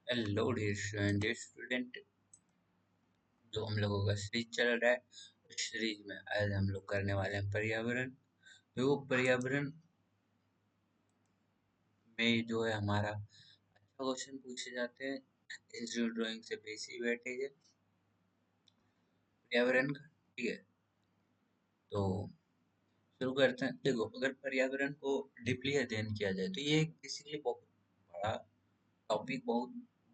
Hello dear student. जो हम लोगों का सीरीज चल रहा है, उस सीरीज में आज हम लोग करने वाले हैं पर्यावरण। तो पर्यावरण में जो है हमारा अच्छा क्वेश्चन पूछे जाते हैं। इंस्टीट्यूट ड्राइंग से बेसिक वेटेज है पर्यावरण का। ठीक है, तो शुरू करते हैं। देखो, अगर पर्यावरण को डीपली अध्ययन किया जाए तो ये बेसिकली बहुत बड़ा टॉपिक, बहुत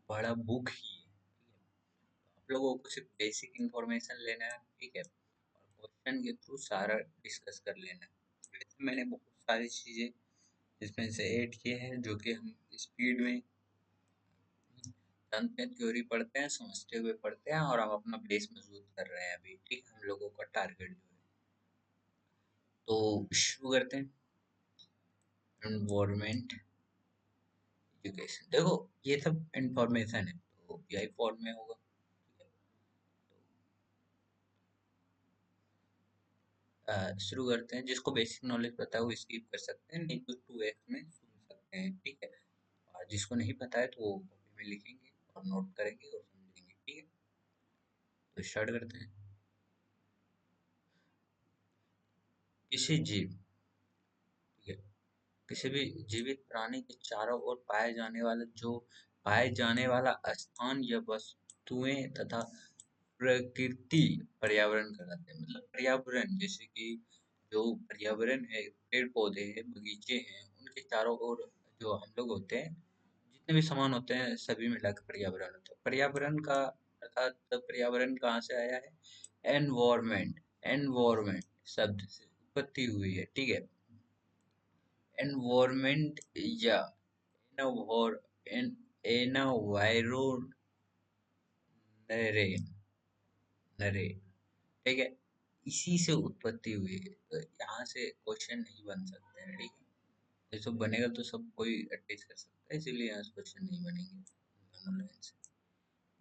बड़ा बुक ही है। ठीक है, आप लोगों को सिर्फ बेसिक इंफॉर्मेशन लेना है। ठीक है, और क्वेश्चन के थ्रू सारा डिस्कस कर लेना है। वैसे मैंने बहुत सारी चीजें इसमें से ऐड किए हैं जो कि हम स्पीड में जानते हैं, थ्योरी पढ़ते हैं, समझते हुए पढ़ते हैं, और हम अपना बेस मजबूत कर रहे हैं अभी। ठीक, हम लोगों का टारगेट जो है। तो शुरू करते हैं। एनवायरमेंट एजुकेशन, देखो ये सब इंफॉर्मेशन है तो यही फॉर्म में होगा। ठीक है, तो शुरू करते हैं। जिसको बेसिक नॉलेज पता है वो स्किप कर सकते हैं, नहीं तो 2x में सुन सकते हैं। ठीक है, और जिसको नहीं पता है तो वो कॉपी में लिखेंगे और नोट करेंगे और समझेंगे। ठीक है, तो स्टार्ट करते हैं। किसी जीव, ठीक है, किसी भी जीवित प्राणी के चारों ओर पाए जाने वाला स्थान या वस्तुएं तथा प्रकृति पर्यावरण कहलाते हैं। मतलब पर्यावरण जैसे कि जो पर्यावरण है, पेड़ पौधे हैं, बगीचे हैं, उनके चारों ओर जो हम लोग होते हैं, जितने भी सामान होते हैं, सभी मिला के पर्यावरण होता है। पर्यावरण का अर्थात पर्यावरण कहाँ से आया है? एनवायरमेंट, एनवायरमेंट शब्द से उत्पत्ति हुई है। ठीक है, एनवायरमेंट या एनवायरोनरे, नरे, ठीक है, इसी से उत्पत्ति हुई है। तो यहाँ से क्वेश्चन नहीं बन सकते हैं। ठीक है, ये सब बनेगा तो सब कोई अटैच कर सकता है, इसीलिए यहाँ से क्वेश्चन नहीं बनेंगे दोनों लाइन से।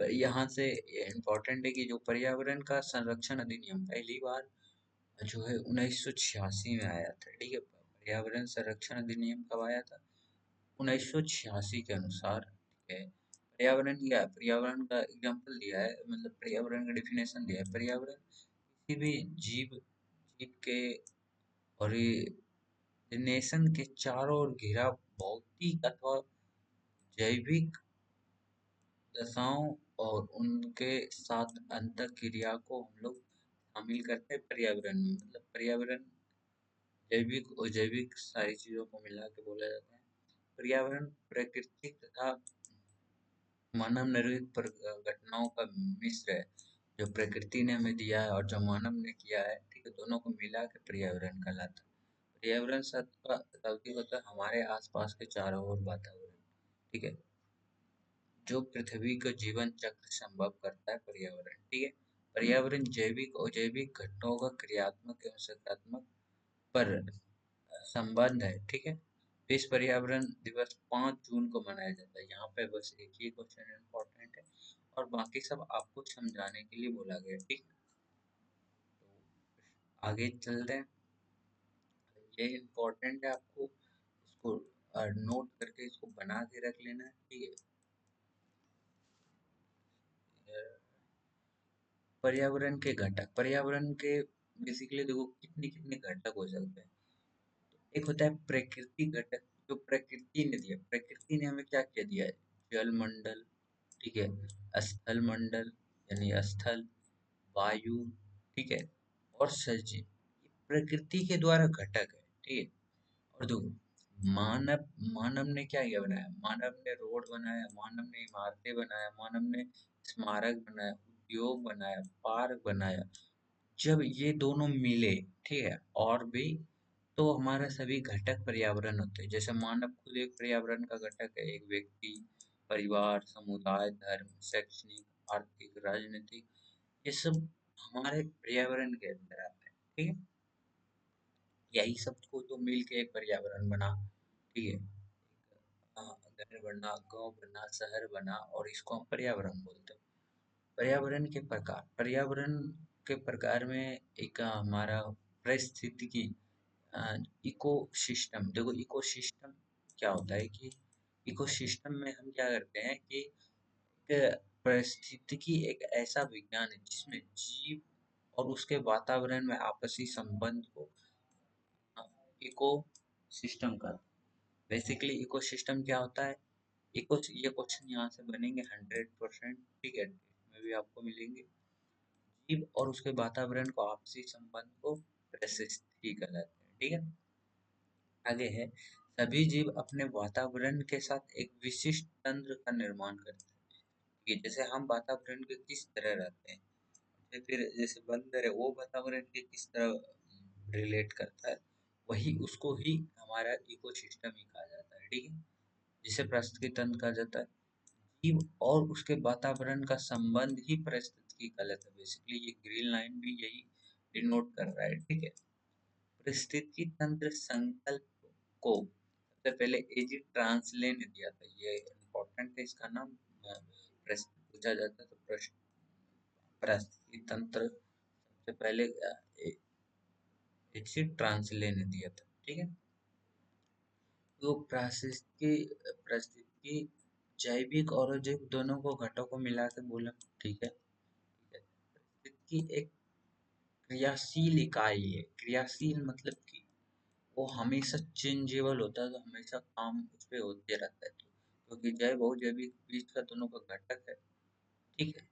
पर यहाँ से इम्पोर्टेंट है कि जो पर्यावरण का संरक्षण अधिनियम पहली बार जो है 1986 में आया था। ठीक है, पर्यावरण संरक्षण अधिनियम कब आया था? 1986 के अनुसार। ठीक है, पर्यावरण दिया है, पर्यावरण का एग्जाम्पल दिया है, मतलब पर्यावरण का डिफिनेशन दिया है। पर्यावरण किसी भी जीव जीव के ओरिजिनेशन के चारों ओर घिरा भौतिक अथवा जैविक दशाओं और उनके साथ अंतःक्रिया को हम लोग शामिल करते हैं पर्यावरण में। मतलब पर्यावरण जैविक और जैविक सारी चीजों को मिला के बोला जाता है। पर्यावरण प्राकृतिक तथा मानव निर्मित घटनाओं का मिश्र है, जो प्रकृति ने हमें दिया है और जो मानव ने किया है। ठीक है, दोनों को मिला के पर्यावरण कहलाता है। पर्यावरण शब्द का तात्पर्य होता है हमारे आसपास के चारों ओर वातावरण। ठीक है, जो पृथ्वी का जीवन चक्र संभव करता है पर्यावरण। ठीक है, पर्यावरण जैविक और जैविक घटनाओं का क्रियात्मक एवं सकारात्मक पर संबंध है। ठीक है, विश्व पर्यावरण दिवस 5 जून को मनाया जाता है। यहाँ पे बस एक ही क्वेश्चन इम्पोर्टेंट है और बाकी सब आपको समझाने के लिए बोला गया है। ठीक, तो आगे चलते हैं। ये इम्पोर्टेंट है, आपको इसको नोट करके इसको बना के रख लेना है। ठीक है, पर्यावरण के घटक, पर्यावरण के बेसिकली देखो कितने कितने घटक हो सकते हैं। एक होता है प्रकृति घटक, जो प्रकृति ने दिया। प्रकृति ने हमें क्या क्या दिया है? जल मंडल, ठीक है, स्थल मंडल यानी स्थल, वायु, ठीक है, और सजीव, ये प्रकृति के द्वारा घटक है। ठीक है, और देखो मानव, मानव ने क्या क्या बनाया? मानव ने रोड बनाया, मानव ने इमारतें बनाया, मानव ने स्मारक बनाया, उद्योग बनाया, पार्क बनाया। जब ये दोनों मिले, ठीक है, और भी, तो हमारा सभी घटक पर्यावरण होते हैं। जैसे मानव खुद एक पर्यावरण का घटक है। एक व्यक्ति, परिवार, समुदाय, धर्म, शैक्षणिक, आर्थिक, राजनीतिक, ये सब हमारे पर्यावरण के अंदर आते हैं। ठीक है, यही सब को तो मिल के एक पर्यावरण बना। ठीक है, घर बना, गांव बना, शहर बना, और इसको हम पर्यावरण बोलते हैं। पर्यावरण के प्रकार, पर्यावरण के प्रकार में एक हमारा पारिस्थितिकी, इकोसिस्टम। देखो इकोसिस्टम क्या होता है कि इकोसिस्टम में हम क्या करते हैं कि कि पारिस्थितिकी एक ऐसा विज्ञान है जिसमें जीव और उसके वातावरण में आपसी संबंध को इको सिस्टम का, बेसिकली इको सिस्टम क्या होता है। इको, ये क्वेश्चन यहाँ से बनेंगे 100%, ठीक है, में भी आपको मिलेंगे। जीव और उसके वातावरण को आपसी संबंध को पारिस्थितिकी कहलाते हैं, ठीक है। आगे है, सभी जीव अपने वातावरण के साथ एक विशिष्ट तंत्र का निर्माण करते हैं, ठीक है। जैसे हम वातावरण के किस तरह रहते हैं, या फिर जैसे बंदर है वो वातावरण के किस तरह रिलेट करता है, वही उसको ही हमारा इकोसिस्टम ही कहा जाता है, ठीक है, जिसे पारिस्थितिकी तंत्र कहा जाता है। जीव और उसके वातावरण का संबंध ही पारिस्थितिकी कहलाता है। बेसिकली ये ग्रीन लाइन भी यही डिनोट कर रहा है, ठीक है। पारिस्थितिकी तंत्र संकल्प को सबसे पहले एजी ट्रांसले ने दिया था, ये इम्पोर्टेंट है इसका नाम। प्रश्न पूछा जाता है तो प्रश्न, पारिस्थितिकी तंत्र सबसे पहले एजी ट्रांसले ने दिया था, ठीक है। तो पारिस्थितिकी जैविक और अजैविक दोनों को घटकों को मिला के बोला, ठीक है, ठीक है। पारिस्थितिकी एक क्रियाशील इकाई है। क्रियाशील मतलब कि वो हमेशा चेंजेबल होता है, तो हमेशा काम उस पे होते रहता है, क्योंकि जैव और जैविक बीज का दोनों का घटक है, ठीक है।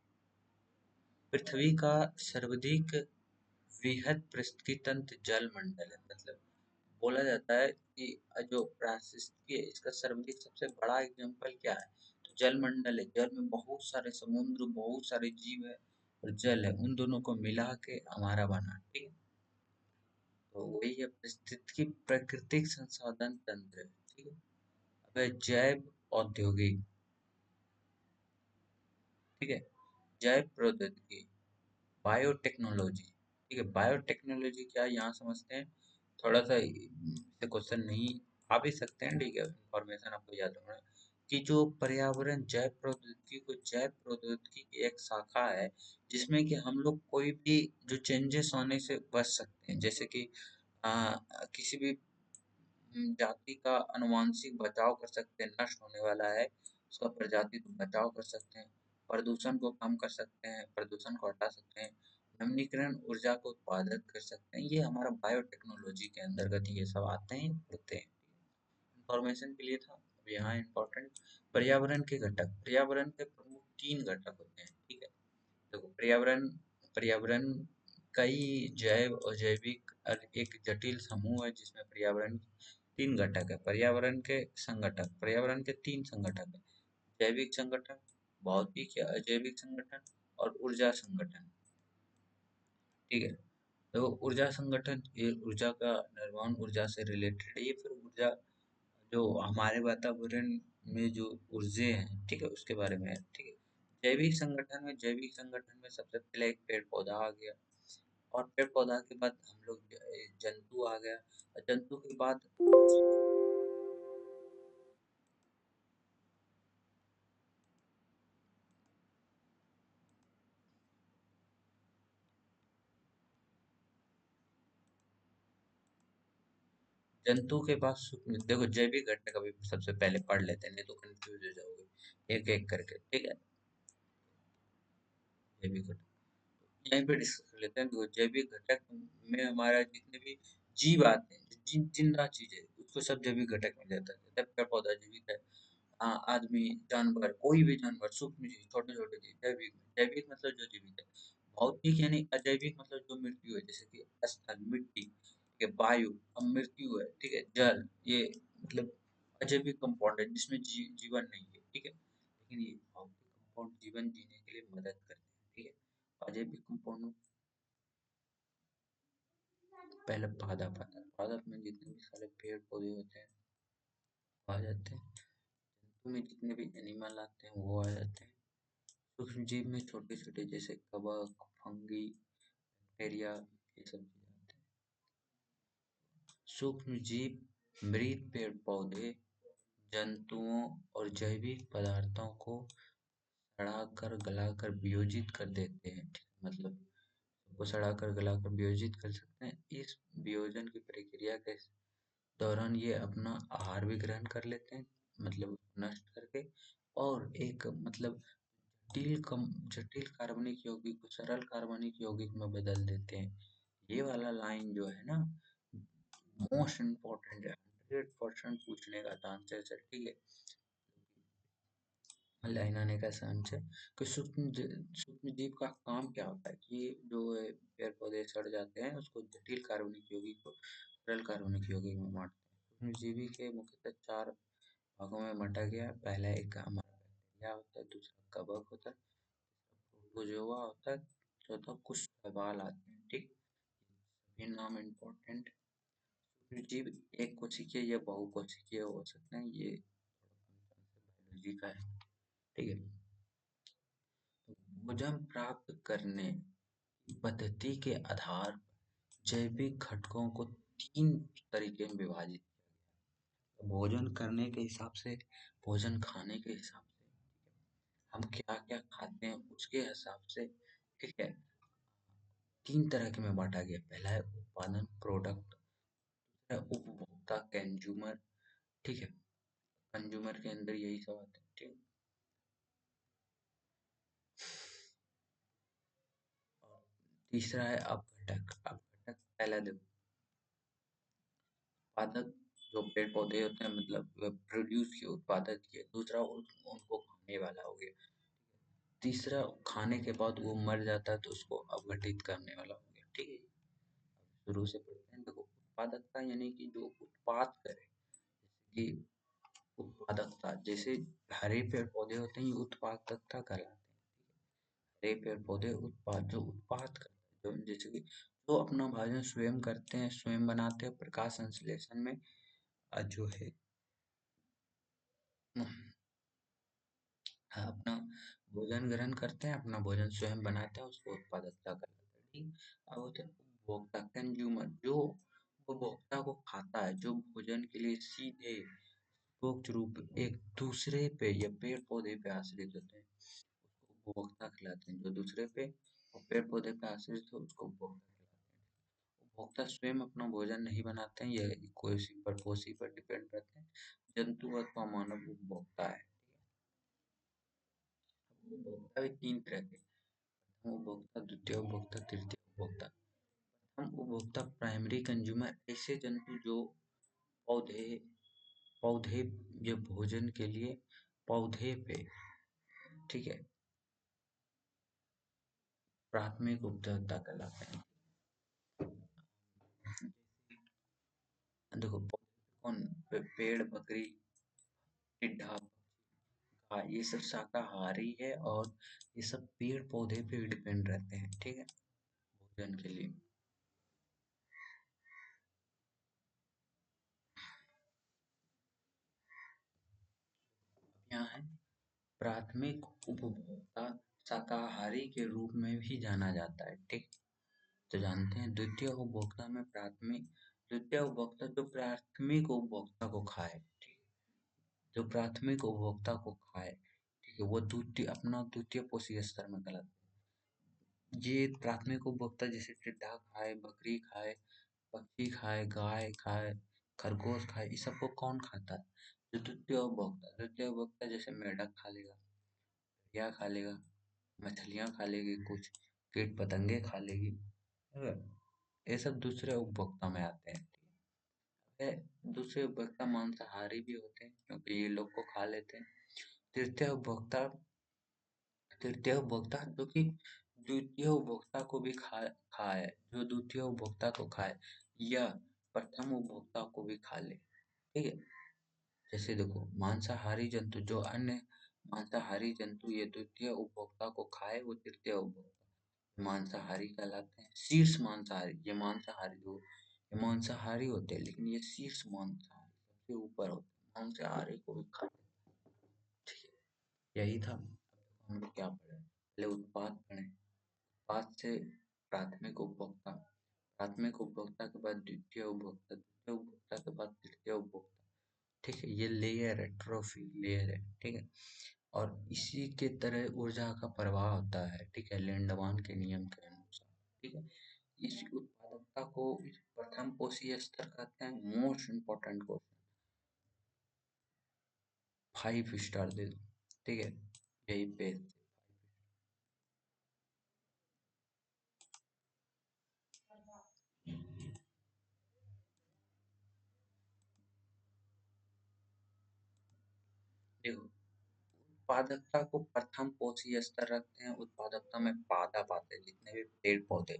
पृथ्वी का सर्वाधिक वृहद पारिस्थितिकी तंत्र जल मंडल है, मतलब बोला जाता है कि जो पारिस्थितिकी है इसका सर्वाधिक सबसे बड़ा एग्जाम्पल क्या है, तो जल मंडल है। जल में बहुत सारे समुद्र, बहुत सारे जीव है, और जल है, उन दोनों को मिला के हमारा बना, ठीक है। तो वही है पारिस्थितिकी प्राकृतिक संसाधन तंत्र, ठीक है। अब है जैव औद्योगिक, ठीक है, जैव प्रौद्योगिकी, बायोटेक्नोलॉजी, ठीक है। बायोटेक्नोलॉजी क्या है यहाँ समझते हैं, थोड़ा सा से क्वेश्चन नहीं आ भी सकते हैं, ठीक है, इंफॉर्मेशन आपको याद रखना है कि जो पर्यावरण जैव प्रौद्योगिकी को, जैव प्रौद्योगिकी की एक शाखा है जिसमें कि हम लोग कोई भी जो चेंजेस होने से बच सकते हैं, जैसे कि किसी भी जाति का अनुवांशिक बचाव कर सकते हैं, नष्ट होने वाला है उसका प्रजाति तो बचाव कर सकते हैं, प्रदूषण को कम कर सकते हैं, प्रदूषण को हटा सकते हैं, नवीनीकरण ऊर्जा को उत्पादित कर सकते हैं, ये हमारा बायोटेक्नोलॉजी के अंतर्गत ये सब आते हैं, होते हैं। इंफॉर्मेशन के लिए था। अब यहाँ इम्पोर्टेंट, पर्यावरण के घटक, पर्यावरण के प्रमुख 3 घटक होते हैं, ठीक है। देखो पर्यावरण, पर्यावरण कई जैव और जैविक एक जटिल समूह है जिसमें पर्यावरण 3 घटक है। पर्यावरण के संगठक, पर्यावरण के 3 संगठक है, जैविक संगठन, भौतिक या अजैविक संगठन और ऊर्जा संगठन, ठीक है। तो ऊर्जा संगठन, ये ऊर्जा का निर्माण ऊर्जा से रिलेटेड है, ये फिर ऊर्जा जो हमारे वातावरण में जो ऊर्जे हैं, ठीक है, उसके बारे में है, ठीक है। जैविक संगठन में, जैविक संगठन में सबसे पहले एक पेड़ पौधा आ गया, और पेड़ पौधा के बाद हम लोग जंतु आ गया, और जंतु के बाद जंतु के बाद सूक्ष्म, देखो जैविक घटक अभी सबसे पहले पढ़ लेते हैं, नहीं तो कंफ्यूज हो जाओगे एक एक करके, ठीक है। जैविक घटक यहीं पे डिस्कस कर लेते हैं। देखो जैविक घटक में हमारा जितने भी जीव आते हैं, जिंदा चीज है उसको सब जैविक घटक में जाता है, जैसे पेड़ पौधा जैविक है, आदमी, जानवर, कोई भी जानवर, सूक्ष्म जीव, छोटे छोटे जीव जैविक में। जैविक मतलब जो जीवित है। भौतिक यानी अजैविक मतलब जो मृत्यु है, जैसे कि स्थल, मिट्टी, ठीक है, वायु, अब मृत्यु है, ठीक है, जल, ये मतलब अजैविक कंपाउंड है जिसमें जीवन नहीं है, ठीक है, लेकिन ये भौतिक कंपाउंड जीवन जीने के लिए मदद करते हैं, ठीक है। अजैविक कंपाउंड पहले पादप आता है, पादप में जितने भी सारे पेड़ पौधे होते हैं वो आ जाते हैं, जंतु में जितने भी एनिमल आते हैं वो आ जाते हैं, सूक्ष्म जीव में छोटे छोटे जैसे कवक, फंगी, बैक्टीरिया, ये सब चीजें आते हैं। सूक्ष्म जीव मृत पेड़ पौधे, जंतुओं और जैविक पदार्थों को सड़ाकर गलाकर वियोजित कर देते हैं, ठीक है? मतलब वो सड़ाकर गलाकर वियोजित कर सकते हैं। इस वियोजन की प्रक्रिया के दौरान ये अपना आहार भी ग्रहण कर लेते हैं, मतलब नष्ट करके, और एक मतलब जटिल कार्बनिक यौगिक को सरल कार्बनिक यौगिक में बदल देते हैं। ये वाला लाइन जो है ना, मोस्ट इम्पोर्टेंट है, 100% पूछने का चांसेस है, ठीक है। लाइन आने का चांस है कि सूक्ष्म जीव का काम क्या होता है कि जो पेड़ पौधे सड़ जाते हैं उसको जटिल कार्बनिक यौगिक को सरल कार्बनिक यौगिक में बांटते हैं। सूक्ष्म जीवी के मुख्यतः 4 भागों में बांटा गया है। पहला एक हमारा बैक्टीरिया होता है, दूसरा कवक होता है, प्रोटोजोआ होता है, चौथा कुछ शैवाल आते हैं, ठीक। सभी नाम इम्पोर्टेंट। सूक्ष्म जीव एक कोशिकीय या बहुकोशिकीय हो सकते हैं, ये बायोलॉजी का है, ठीक है। तो भोजन प्राप्त करने की पद्धति के आधार पर जैविक घटकों को 3 तरीके में विभाजित किया गया है। भोजन करने के हिसाब से, भोजन खाने के हिसाब से, हम क्या क्या खाते हैं उसके हिसाब से, ठीक है। 3 तरह के में बांटा गया। पहला है उत्पादन, प्रोडक्ट, दूसरा है उपभोक्ता, कंज्यूमर, ठीक है। कंज्यूमर के अंदर यही सब आते हैं, ठीक। और तीसरा है अपघटक। अपघटक पहला देखो, उत्पादक जो पेड़ पौधे होते हैं, मतलब प्रोड्यूस किए, उत्पादक किए। दूसरा उनको खाने वाला हो गया। तीसरा खाने के बाद वो मर जाता है तो उसको अपघटित करने वाला हो गया, ठीक है। शुरू से पढ़ते हैं, देखो उत्पादकता यानी कि जो उत्पाद करे, जैसे कि उत्पादकता, जैसे हरे पेड़ पौधे होते हैं ये उत्पादकता कहलाते हैं, ठीक है। हरे पेड़ पौधे उत्पाद, जो उत्पाद करते हैं, जो जैसे कि जो अपना भोजन स्वयं करते हैं, स्वयं बनाते हैं, प्रकाश संश्लेषण में जो है अपना भोजन ग्रहण करते हैं, अपना भोजन स्वयं बनाते हैं, उसको उत्पादकता कहलाते हैं, ठीक। अब होते हैं उपभोक्ता, कंज्यूमर, जो उपभोक्ता को खाता है, जो भोजन के लिए सीधे उपरोक्त रूप एक दूसरे पे या पेड़ पौधे पे आश्रित होते हैं, उसको उपभोक्ता कहलाते हैं। जो दूसरे पे और पेड़ पौधे पे आश्रित हो उसको उपभोक्ता कहलाते हैं। उपभोक्ता स्वयं अपना भोजन नहीं बनाते हैं, यह किसी परपोषी पर डिपेंड करते हैं। जंतु अथवा मानव उपभोक्ता है। उपभोक्ता भी 3 तरह के, प्रथम उपभोक्ता, द्वितीय उपभोक्ता, तृतीय उपभोक्ता। हम उपभोक्ता प्राइमरी कंज्यूमर, ऐसे जंतु जो पौधे पौधे या भोजन के लिए पौधे पे, ठीक है, प्राथमिक उपभोक्ता कहलाते हैं। देखो पौधे पे कौन, पेड़, बकरी, टिड्डा, हाँ ये सब शाकाहारी है और ये सब पेड़ पौधे पे डिपेंड रहते हैं, ठीक है, भोजन के लिए। यहाँ है प्राथमिक उपभोक्ता, शाकाहारी के रूप में भी जाना जाता है, ठीक। तो जानते हैं द्वितीय उपभोक्ता में प्राथमिक, द्वितीय उपभोक्ता जो प्राथमिक उपभोक्ता को खाए, ठीक, जो प्राथमिक उपभोक्ता को खाए, ठीक है, वो द्वितीय, अपना द्वितीय पोषी स्तर में कहलाता है। ये प्राथमिक उपभोक्ता जैसे टिड्डा खाए, बकरी खाए, पक्षी खाए, गाय खाए, खरगोश खाए, इस सबको कौन खाता है, जो द्वितीय उपभोक्ता। द्वितीय उपभोक्ता जैसे मेंढक खा लेगा, भेड़िया खा लेगा, मछलियाँ खा लेगी, कुछ कीट पतंगे खा लेगी, ठीक है? ये सब दूसरे उपभोक्ता में आते हैं, ठीक है। दूसरे उपभोक्ता मांसाहारी भी होते हैं क्योंकि ये लोग को खा लेते हैं। तृतीय उपभोक्ता, तृतीय उपभोक्ता जो कि द्वितीय उपभोक्ता को भी खाए, जो द्वितीय उपभोक्ता को खाए या प्रथम उपभोक्ता को भी खा ले, ठीक है। जैसे देखो मांसाहारी जंतु, जो अन्य मांसाहारी जंतु ये द्वितीय उपभोक्ता को खाए वो तृतीय उपभोक्ता मांसाहारी कहलाते हैं। शीर्ष मांसाहारी, ये मांसाहारी जो ये मांसाहारी होते हैं लेकिन ये शीर्ष मांसाहारी सबसे ऊपर होते हैं, मांसाहारी को भी खाते हैं, ठीक है। यही था। अब देखो हम लोग क्या पढ़े, पहले उत्पाद पढ़े, उत्पाद से प्राथमिक उपभोक्ता, प्राथमिक उपभोक्ता के बाद द्वितीय उपभोक्ता, द्वितीय उपभोक्ता के बाद तृतीय उपभोक्ता, ठीक है। ये लेयर है, ट्रॉफी लेयर है, ठीक है। और इसी के तरह ऊर्जा का प्रवाह होता है, ठीक है, लैंडमान के नियम के अनुसार, ठीक है। इस उत्पादकता को इस प्रथम कोशीय स्तर कहते हैं। मोस्ट इम्पोर्टेंट क्वेश्चन, 5 स्टार दे दो, ठीक है, यही पे देखो, उत्पादकता को प्रथम पोषी स्तर रखते हैं। उत्पादकता में पादप आते हैं, जितने भी पेड़ पौधे,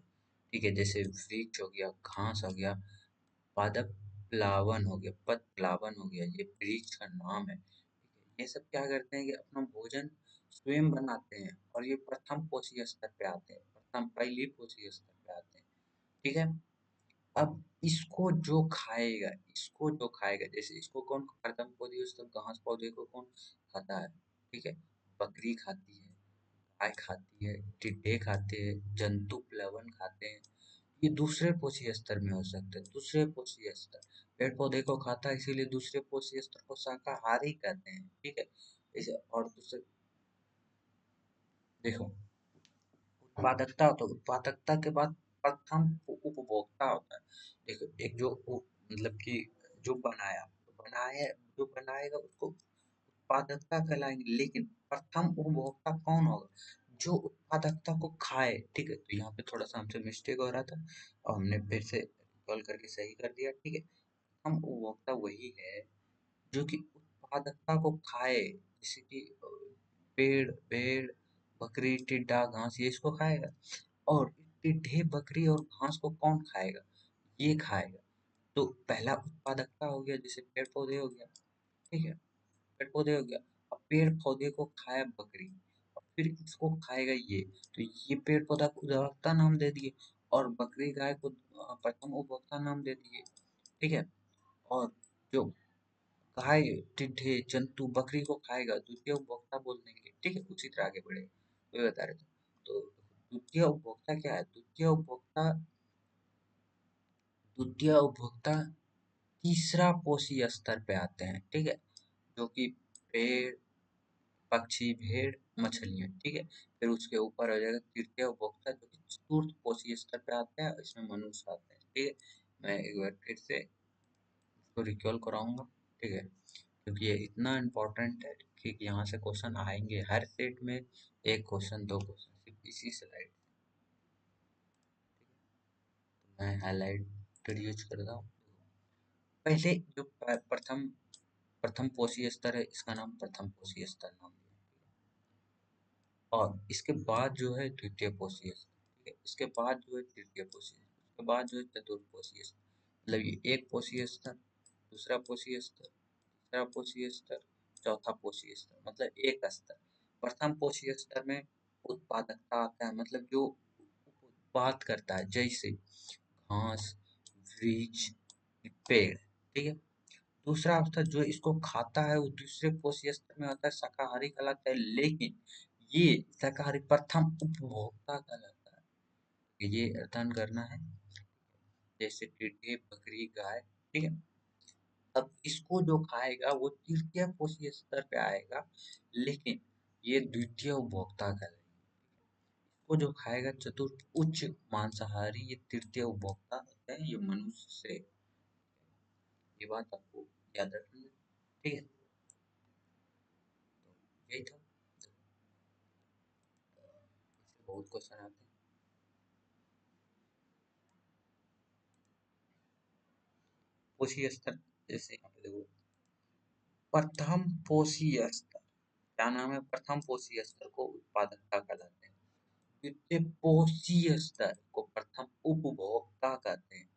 ठीक है, जैसे वृक्ष हो गया, घास हो गया, पादप प्लावन हो गया, पद प्लावन हो गया, ये वृक्ष का नाम है। ठीक है, ये सब क्या करते हैं कि अपना भोजन स्वयं बनाते हैं और ये प्रथम पोषी स्तर पे आते हैं, प्रथम पहली पोषी स्तर पे आते हैं। ठीक है। अब इसको जो खाएगा, जैसे इसको कौन प्रथम पौधे, उस घास पौधे को कौन खाता है? ठीक है, बकरी खाती है, गाय खाती है, टिड्डे खाते हैं, जंतु प्लवन खाते हैं। ये दूसरे पोषी स्तर में हो सकता है, दूसरे पोषी स्तर पेड़ पौधे को खाता है, इसीलिए दूसरे पोषी स्तर को शाकाहारी कहते हैं। ठीक है, इसे और दूसरे, देखो, उत्पादकता, तो उत्पादकता के बाद प्रथम उपभोक्ता होता है। देखो, एक जो मतलब कि जो बनाया, जो बनाएगा उसको उत्पादकता कहलाएंगे, लेकिन प्रथम उपभोक्ता कौन होगा? जो उत्पादकता को खाए। ठीक है, तो यहाँ पे थोड़ा सा हमसे मिस्टेक हो रहा था और हमने फिर से कॉल करके सही कर दिया। ठीक है, प्रथम उपभोक्ता वही है जो कि उत्पादकता को खाए, जैसे कि पेड़ भेड़, बकरी, टिड्डा, घास, ये इसको खाएगा। और टिड्डे, बकरी और घास को कौन खाएगा? ये खाएगा। तो पहला उत्पादकता हो गया, जैसे पेड़ पौधे हो गया। ठीक है, पेड़ पौधे हो गया। अब पेड़ पौधे को खाया बकरी, और फिर इसको खाएगा ये, तो ये पेड़ पौधा को उदारकता नाम दे दिए, और बकरी गाय को प्रथम उपभोक्ता नाम दे दिए। ठीक है, और जो गाय, टिड्डे, जंतु बकरी को खाएगा, द्वितीय उपभोक्ता बोल देंगे। ठीक है, उसी तरह आगे बढ़े, वही बता रहे थे। तो द्वितीय उपभोक्ता क्या है? द्वितीय उपभोक्ता तीसरा पोषी स्तर पे आते हैं। ठीक है, जो कि पेड़, पक्षी, भेड़, मछलियाँ। ठीक है, फिर उसके ऊपर हो जाएगा तृतीय उपभोक्ता, जो कि चतुर्थ पोषी स्तर पे आते हैं, इसमें मनुष्य आते हैं। ठीक है, मैं एक बार फिर से इसको रिकॉल कराऊंगा। ठीक है, क्योंकि ये इतना इम्पोर्टेंट है कि यहाँ से क्वेश्चन आएंगे हर सेट में, एक क्वेश्चन, दो क्वेश्चन सिर्फ इसी स्लाइड। मैं हाईलाइटर यूज करता हूँ। पहले जो प्रथम प्रथम पोषी स्तर है, इसका नाम प्रथम पोषी स्तर नाम दिया। और इसके बाद जो है द्वितीय पोषी स्तर। ठीक है, इसके बाद जो है तृतीय पोषी स्तर, उसके बाद जो है चतुर्थ पोषी स्तर। मतलब ये एक पोषी स्तर, दूसरा पोषी स्तर, तीसरा पोषी स्तर, चौथा पोषी स्तर, मतलब एक स्तर। प्रथम पोषी स्तर में उत्पादकता आता है, मतलब जो उत्पाद करता है, जैसे घास, वृक्ष, पेड़। ठीक है, दूसरा अवस्था जो इसको खाता है, वो दूसरे पोषी स्तर में होता है, शाकाहारी कहलाता है। लेकिन ये शाकाहारी प्रथम उपभोक्ता कहलाता है। ये अध्ययन करना है, जैसे टिड्डे, बकरी, गाय। ठीक है, अब इसको जो खाएगा वो तृतीय पोषी स्तर पे आएगा, लेकिन ये द्वितीय उपभोक्ता कहलाएगा। इसको जो खाएगा चतुर्थ उच्च मांसाहारी, ये तृतीय उपभोक्ता होता है, ये मनुष्य से। ये बात आपको याद रखनी है। ठीक है, तो यही था। इससे बहुत क्वेश्चन आते हैं। पोषी स्तर, जैसे यहाँ पे देखो, प्रथम पोषी स्तर, क्या नाम है? प्रथम पोषी स्तर को उत्पादकता कहलाते हैं। द्वितीय पोषी स्तर को प्रथम उपभोक्ता कहते हैं।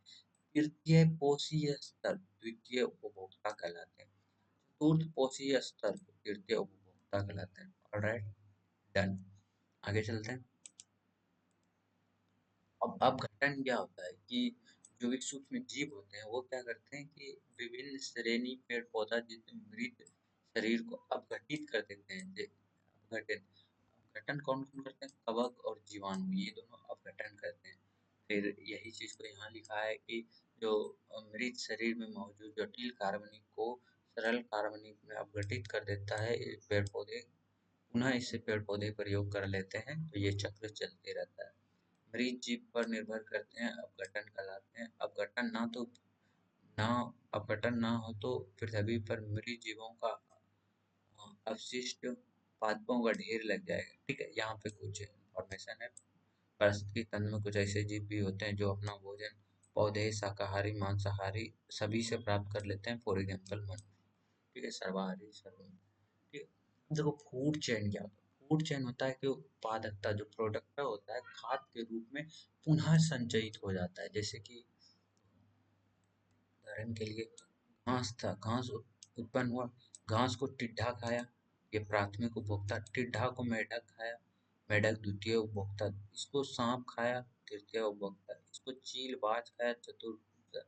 तृतीय पोषी स्तर द्वितीय उपभोक्ता कहलाते हैं। चतुर्थ पोषी स्तर को तृतीय उपभोक्ता कहलाते हैं। Alright, done. आगे चलते हैं। अब अपघटन क्या होता है कि जो भी सूक्ष्म जीव होते हैं, वो क्या करते हैं कि विभिन्न श्रेणी पेड़ पौधा जितने मृत शरीर को अपघटित कर देते हैं। अपघटन, अपघटन कौन कौन करते हैं? कवक और जीवाणु, ये दोनों अपघटन करते हैं। फिर यही चीज को यहाँ लिखा है कि जो मृत शरीर में मौजूद जटिल कार्बनिक को सरल कार्बनिक में अपघटित कर देता है, ये पेड़ पौधे पुनः इससे पेड़ पौधे प्रयोग कर लेते हैं, तो ये चक्र चलते रहता है। मरीज जीव पर निर्भर करते हैं, अपघटन कहलाते हैं। ना अपघटन ना हो तो पृथ्वी पर मृत जीवों का अवशिष्ट पादपों का ढेर लग जाएगा। ठीक है, यहाँ पे कुछ इंफॉर्मेशन है। पारिस्थितिकी तंत्र में कुछ ऐसे जीव भी होते हैं जो अपना भोजन पौधे, शाकाहारी, मांसाहारी सभी से प्राप्त कर लेते हैं। फॉर एग्जाम्पल मनुष्य। ठीक है, सर्वाहारी, सर्व। ठीक है। देखो फूड चेन क्या होता है? फूड चेन होता है कि उत्पादकता जो प्रोडक्ट होता है खाद के रूप में पुनः संचयित हो जाता है। जैसे कि उदाहरण के लिए घास था, घास उत्पन्न हुआ, घास को टिड्डा खाया, ये प्राथमिक उपभोक्ता, टिड्डा को मेढक खाया, मेढक द्वितीय उपभोक्ता, इसको सांप खाया तृतीय उपभोक्ता, इसको चील बाज खाया चतुर्थ उपभोक्ता।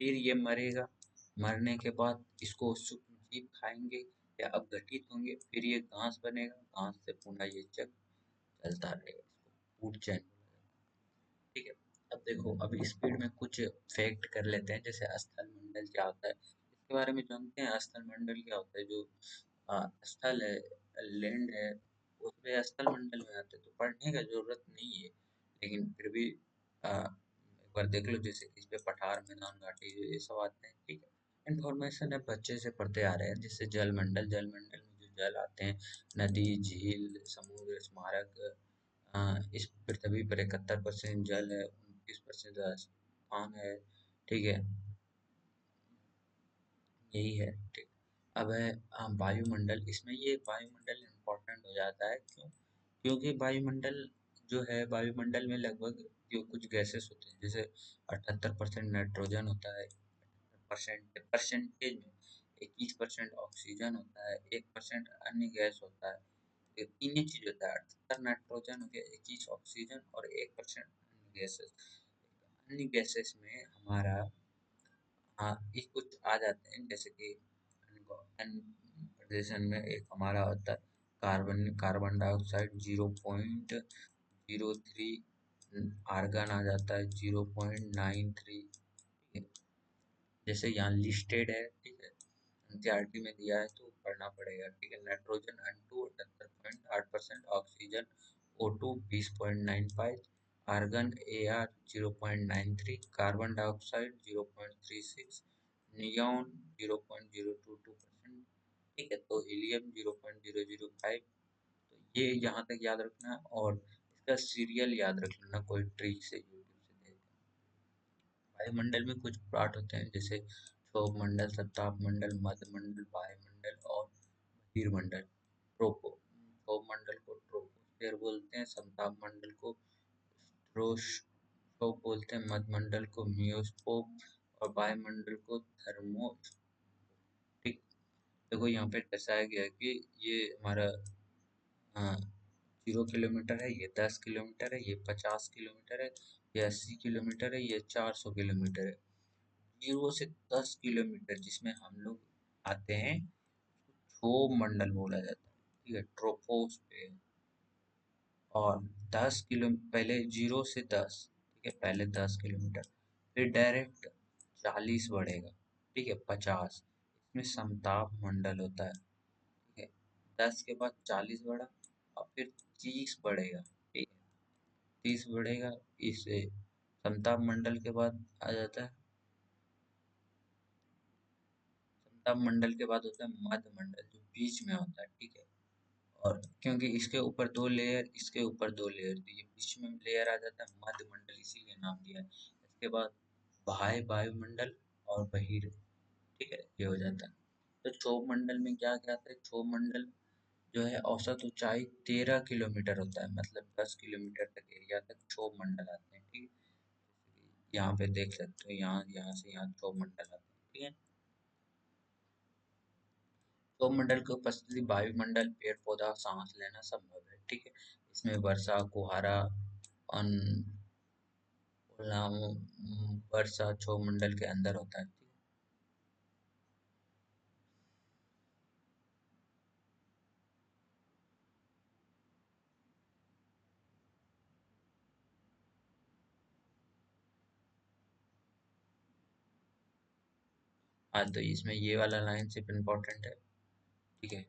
फिर ये मरेगा, मरने के बाद इसको सूक्ष्म जीव खाएंगे या अपघटित होंगे, फिर ये घास बनेगा, घास से पुनः ये चक्र चलता रहेगा। इसको फूड चेन। ठीक है। अब देखो, अब स्पीड में कुछ फैक्ट कर लेते हैं, जैसे स्थल मंडल क्या होता है इसके बारे में जानते हैं। स्थल मंडल क्या होता है? जो स्थल है, लैंड है, उसमें स्थल मंडल में आते हैं, तो पढ़ने का जरूरत नहीं है, लेकिन फिर भी एक बार देख लो, जैसे कि इस पे पठार, मैदान, घाटी, ये सब आते हैं। ठीक है। इन्फॉर्मेशन है, बच्चे से पढ़ते आ रहे हैं। जैसे जल मंडल, जल मंडल में जो जल आते हैं, नदी, झील, समुद्र, स्मारक, इस पृथ्वी पर 71% जल है, 29% स्थान है। ठीक है, यही है। ठीक। अब है वायुमंडल। इसमें ये वायुमंडल इम्पोर्टेंट हो जाता है, क्यों? क्योंकि वायुमंडल जो है, वायुमंडल में लगभग जो कुछ गैसेस होते हैं, जैसे 78% नाइट्रोजन होता है, परसेंटेज में 21% ऑक्सीजन होता है, 1% अन्य गैस होता है। ये तीन ही चीज होता है, 78 नाइट्रोजन हो गया, 21 ऑक्सीजन और 1% अन्य गैसेस। अन्य गैसेस में हमारा, हाँ, ये कुछ आ जाते हैं, जैसे कि प्रदूषण में एक हमारा होता है कार्बन, कार्बन डाइऑक्साइड 0.03, आर्गन आ जाता है 0.93। जैसे यहाँ लिस्टेड है। ठीक है, एनसीईआरटी में दिया है तो पढ़ना पड़ेगा। ठीक है। Nitrogen N2 78.8%, oxygen O2 20.95, argon AR 0.93, carbon dioxide 0.36, neon 0.022%। ठीक है, तो हीलियम 0.005। तो ये यहाँ तक याद रखना है, और इसका सीरियल याद रख लेना कोई ट्रिक से, यूट्यूब से देख। वायुमंडल में कुछ पार्ट होते हैं, जैसे क्षोभ मंडल, सत्ताप मंडल, मध्य मंडल, वायुमंडल और बहिर्मंडल। ट्रोपो, क्षोभ मंडल को ट्रोपोस्फेयर बोलते हैं, सत्ताप मंडल को स्ट्रोस्फोप बोलते हैं, मध्य मंडल को मियोस्कोप और वायुमंडल को थर्मोस्फेयर। ठीक। देखो यहाँ पे दर्शाया गया है कि ये हमारा 0 किलोमीटर है, ये 10 किलोमीटर है, ये 50 किलोमीटर है, ये 80 किलोमीटर है, ये 400 किलोमीटर है। 0 से 10 किलोमीटर जिसमें हम लोग आते हैं, क्षोभ मंडल बोला जाता है। ठीक है, ट्रोपोस्फेयर। और 10 किलो पहले 0 से 10, ठीक है, पहले 10 किलोमीटर, फिर डायरेक्ट 40 बढ़ेगा। ठीक है, 50, इसमें समताप मंडल होता है। ठीक है, 10 के बाद 40 बढ़ा, और फिर 30 बढ़ेगा। ठीक है, 30 बढ़ेगा, इससे समताप मंडल के बाद आ जाता है, समताप मंडल के बाद होता है मध्य मंडल, जो बीच में होता है। ठीक है, और क्योंकि इसके ऊपर दो लेयर, इसके ऊपर दो लेयर, तो ये बीच में लेयर आ जाता है मध्य मंडल, इसीलिए नाम दिया है। इसके बाद बाह्य वायुमंडल और बहिर। ठीक है, ये हो जाता है। तो क्षोभ मंडल में क्या क्या आता है? क्षोभ मंडल जो है औसत ऊंचाई 13 किलोमीटर होता है, मतलब 10 किलोमीटर तक एरिया तक क्षोभ मंडल आते हैं। ठीक है, यहाँ पे देख सकते हो, यहाँ यहाँ से यहाँ क्षोभ मंडल आते हैं। ठीक है, सौरमंडल की उपस्थिति वायुमंडल, पेड़ पौधा, सांस लेना संभव है। ठीक है, इसमें वर्षा, कुहारा, अन वर्षा सौरमंडल के अंदर होता है। ठीक है? हाँ, तो इसमें ये वाला लाइन सिर्फ इम्पोर्टेंट है। ठीक है,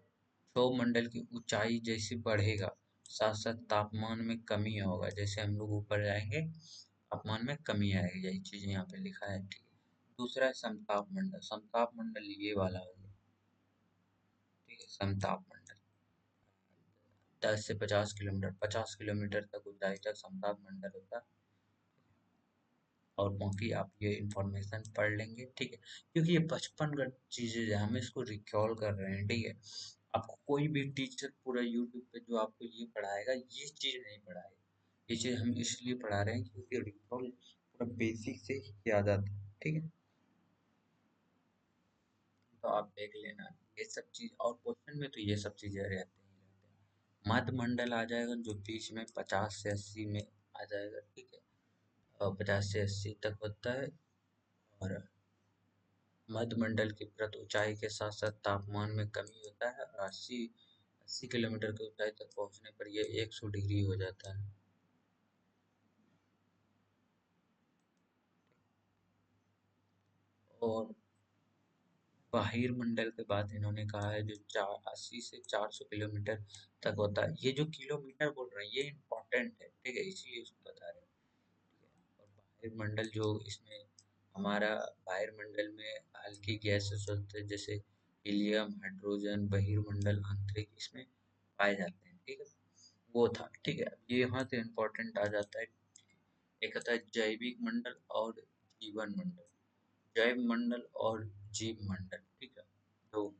सौरमंडल की ऊंचाई जैसे बढ़ेगा, साथ साथ तापमान में कमी होगा। जैसे हम लोग ऊपर जाएंगे, तापमान में कमी आएगी, यही चीज यहाँ पे लिखा है। ठीक है, दूसरा है समताप मंडल। समताप मंडल ये वाला हो गया। ठीक है, समताप मंडल 10 से 50 किलोमीटर, 50 किलोमीटर तक ऊंचाई तक समताप मंडल होता है। और बाकी आप ये इंफॉर्मेशन पढ़ लेंगे। ठीक है, क्योंकि ये बचपन का चीजें हैं, हम इसको रिकॉल कर रहे हैं। ठीक है, आपको कोई भी टीचर पूरा यूट्यूब पे जो आपको ये पढ़ाएगा, ये चीज़ नहीं पढ़ाएगा। ये चीज़ हम इसलिए पढ़ा रहे हैं क्योंकि रिकॉल पूरा बेसिक से ही किया जाता है, ठीक है? तो आप देख लेना, ये सब चीज़ और क्वेश्चन में तो ये सब चीज़ें रहते ही रहते हैं। मध्य मंडल आ जाएगा जो बीच में 50 से 80 में आ जाएगा, ठीक है? और 50 से 80 तक होता है। और मध्य मंडल की प्रत ऊंचाई के साथ साथ तापमान में कमी होता है, और 80 किलोमीटर की ऊंचाई तक पहुंचने पर यह 100 डिग्री हो जाता है। और बहिर्मंडल के बाद इन्होंने कहा है जो 80 से 400 किलोमीटर तक होता है। ये जो किलोमीटर बोल रहे हैं ये इम्पोर्टेंट है, ठीक है, इसीलिए उसको बता रहे हैं। और वायुमंडल जो इसमें हमारा वायुमंडल में हल्की गैसेस होते हैं जैसे हीलियम, हाइड्रोजन, बहिर्मंडल, आंतरिक इसमें पाए जाते हैं, ठीक है। वो था, ठीक है। अब ये यहाँ से इम्पोर्टेंट आ जाता है। एक आता है जैविक मंडल और जीवन मंडल। जैव मंडल और जीव मंडल, ठीक है। तो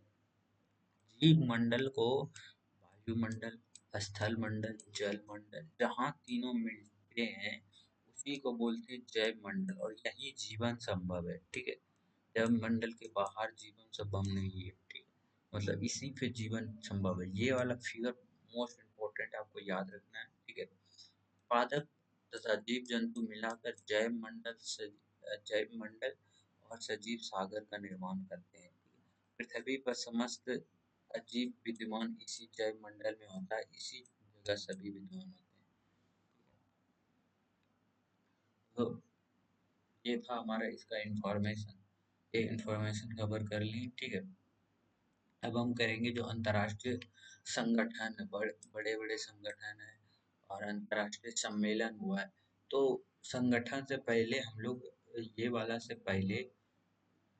जीव मंडल को वायुमंडल, स्थल मंडल, जल मंडल, जहाँ तीनों मिलते हैं उसी को बोलते हैं जैव मंडल, और यही जीवन संभव है, ठीक है। जैव मंडल के बाहर जीवन संभव नहीं है, ठीक है। मतलब इसी पे जीवन संभव है। ये वाला फिगर मोस्ट इम्पोर्टेंट आपको याद रखना है, ठीक है। पादप तथा जीव जंतु मिलाकर जैव मंडल और सजीव सागर का निर्माण करते हैं। पृथ्वी पर समस्त अजीब विद्यमान इसी जैव मंडल में होता है, इसी जगह सभी विद्यमान होते हैं। तो ये था हमारा इसका इंफॉर्मेशन, ये इंफॉर्मेशन कवर कर ली, ठीक है। अब हम करेंगे जो अंतर्राष्ट्रीय संगठन है, बड़े बड़े संगठन है और अंतर्राष्ट्रीय सम्मेलन हुआ है। तो संगठन से पहले हम लोग ये वाला से पहले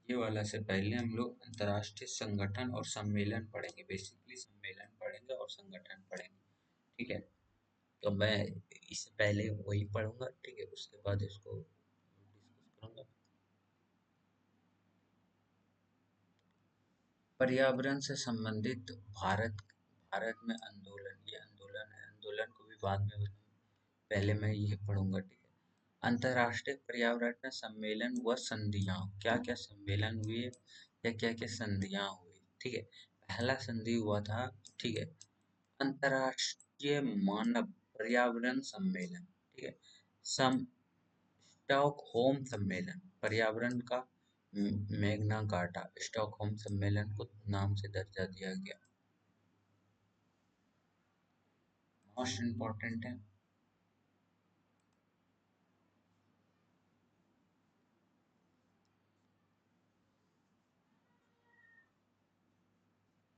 ये वाला से पहले हम लोग अंतर्राष्ट्रीय संगठन और सम्मेलन पढ़ेंगे। बेसिकली सम्मेलन पढ़ेंगे और संगठन पढ़ेंगे, ठीक है। तो मैं इससे पहले वही पढ़ूंगा, ठीक है, उसके बाद इसको डिस्कस करूंगा। पर्यावरण से संबंधित भारत भारत में आंदोलन, ये आंदोलन है, आंदोलन को भी बाद में पहले मैं ये पढ़ूंगा, ठीक है। अंतर्राष्ट्रीय पर्यावरण सम्मेलन व संधियां, क्या क्या सम्मेलन हुए या क्या क्या संधियां हुई, ठीक है। पहला संधि हुआ था, ठीक है, अंतर्राष्ट्रीय मानव पर्यावरण सम्मेलन, ठीक है। सम स्टॉकहोम सम्मेलन पर्यावरण का मैग्ना कार्टा, स्टॉकहोम सम्मेलन को नाम से दर्जा दिया गया। मोस्ट इम्पोर्टेंट है।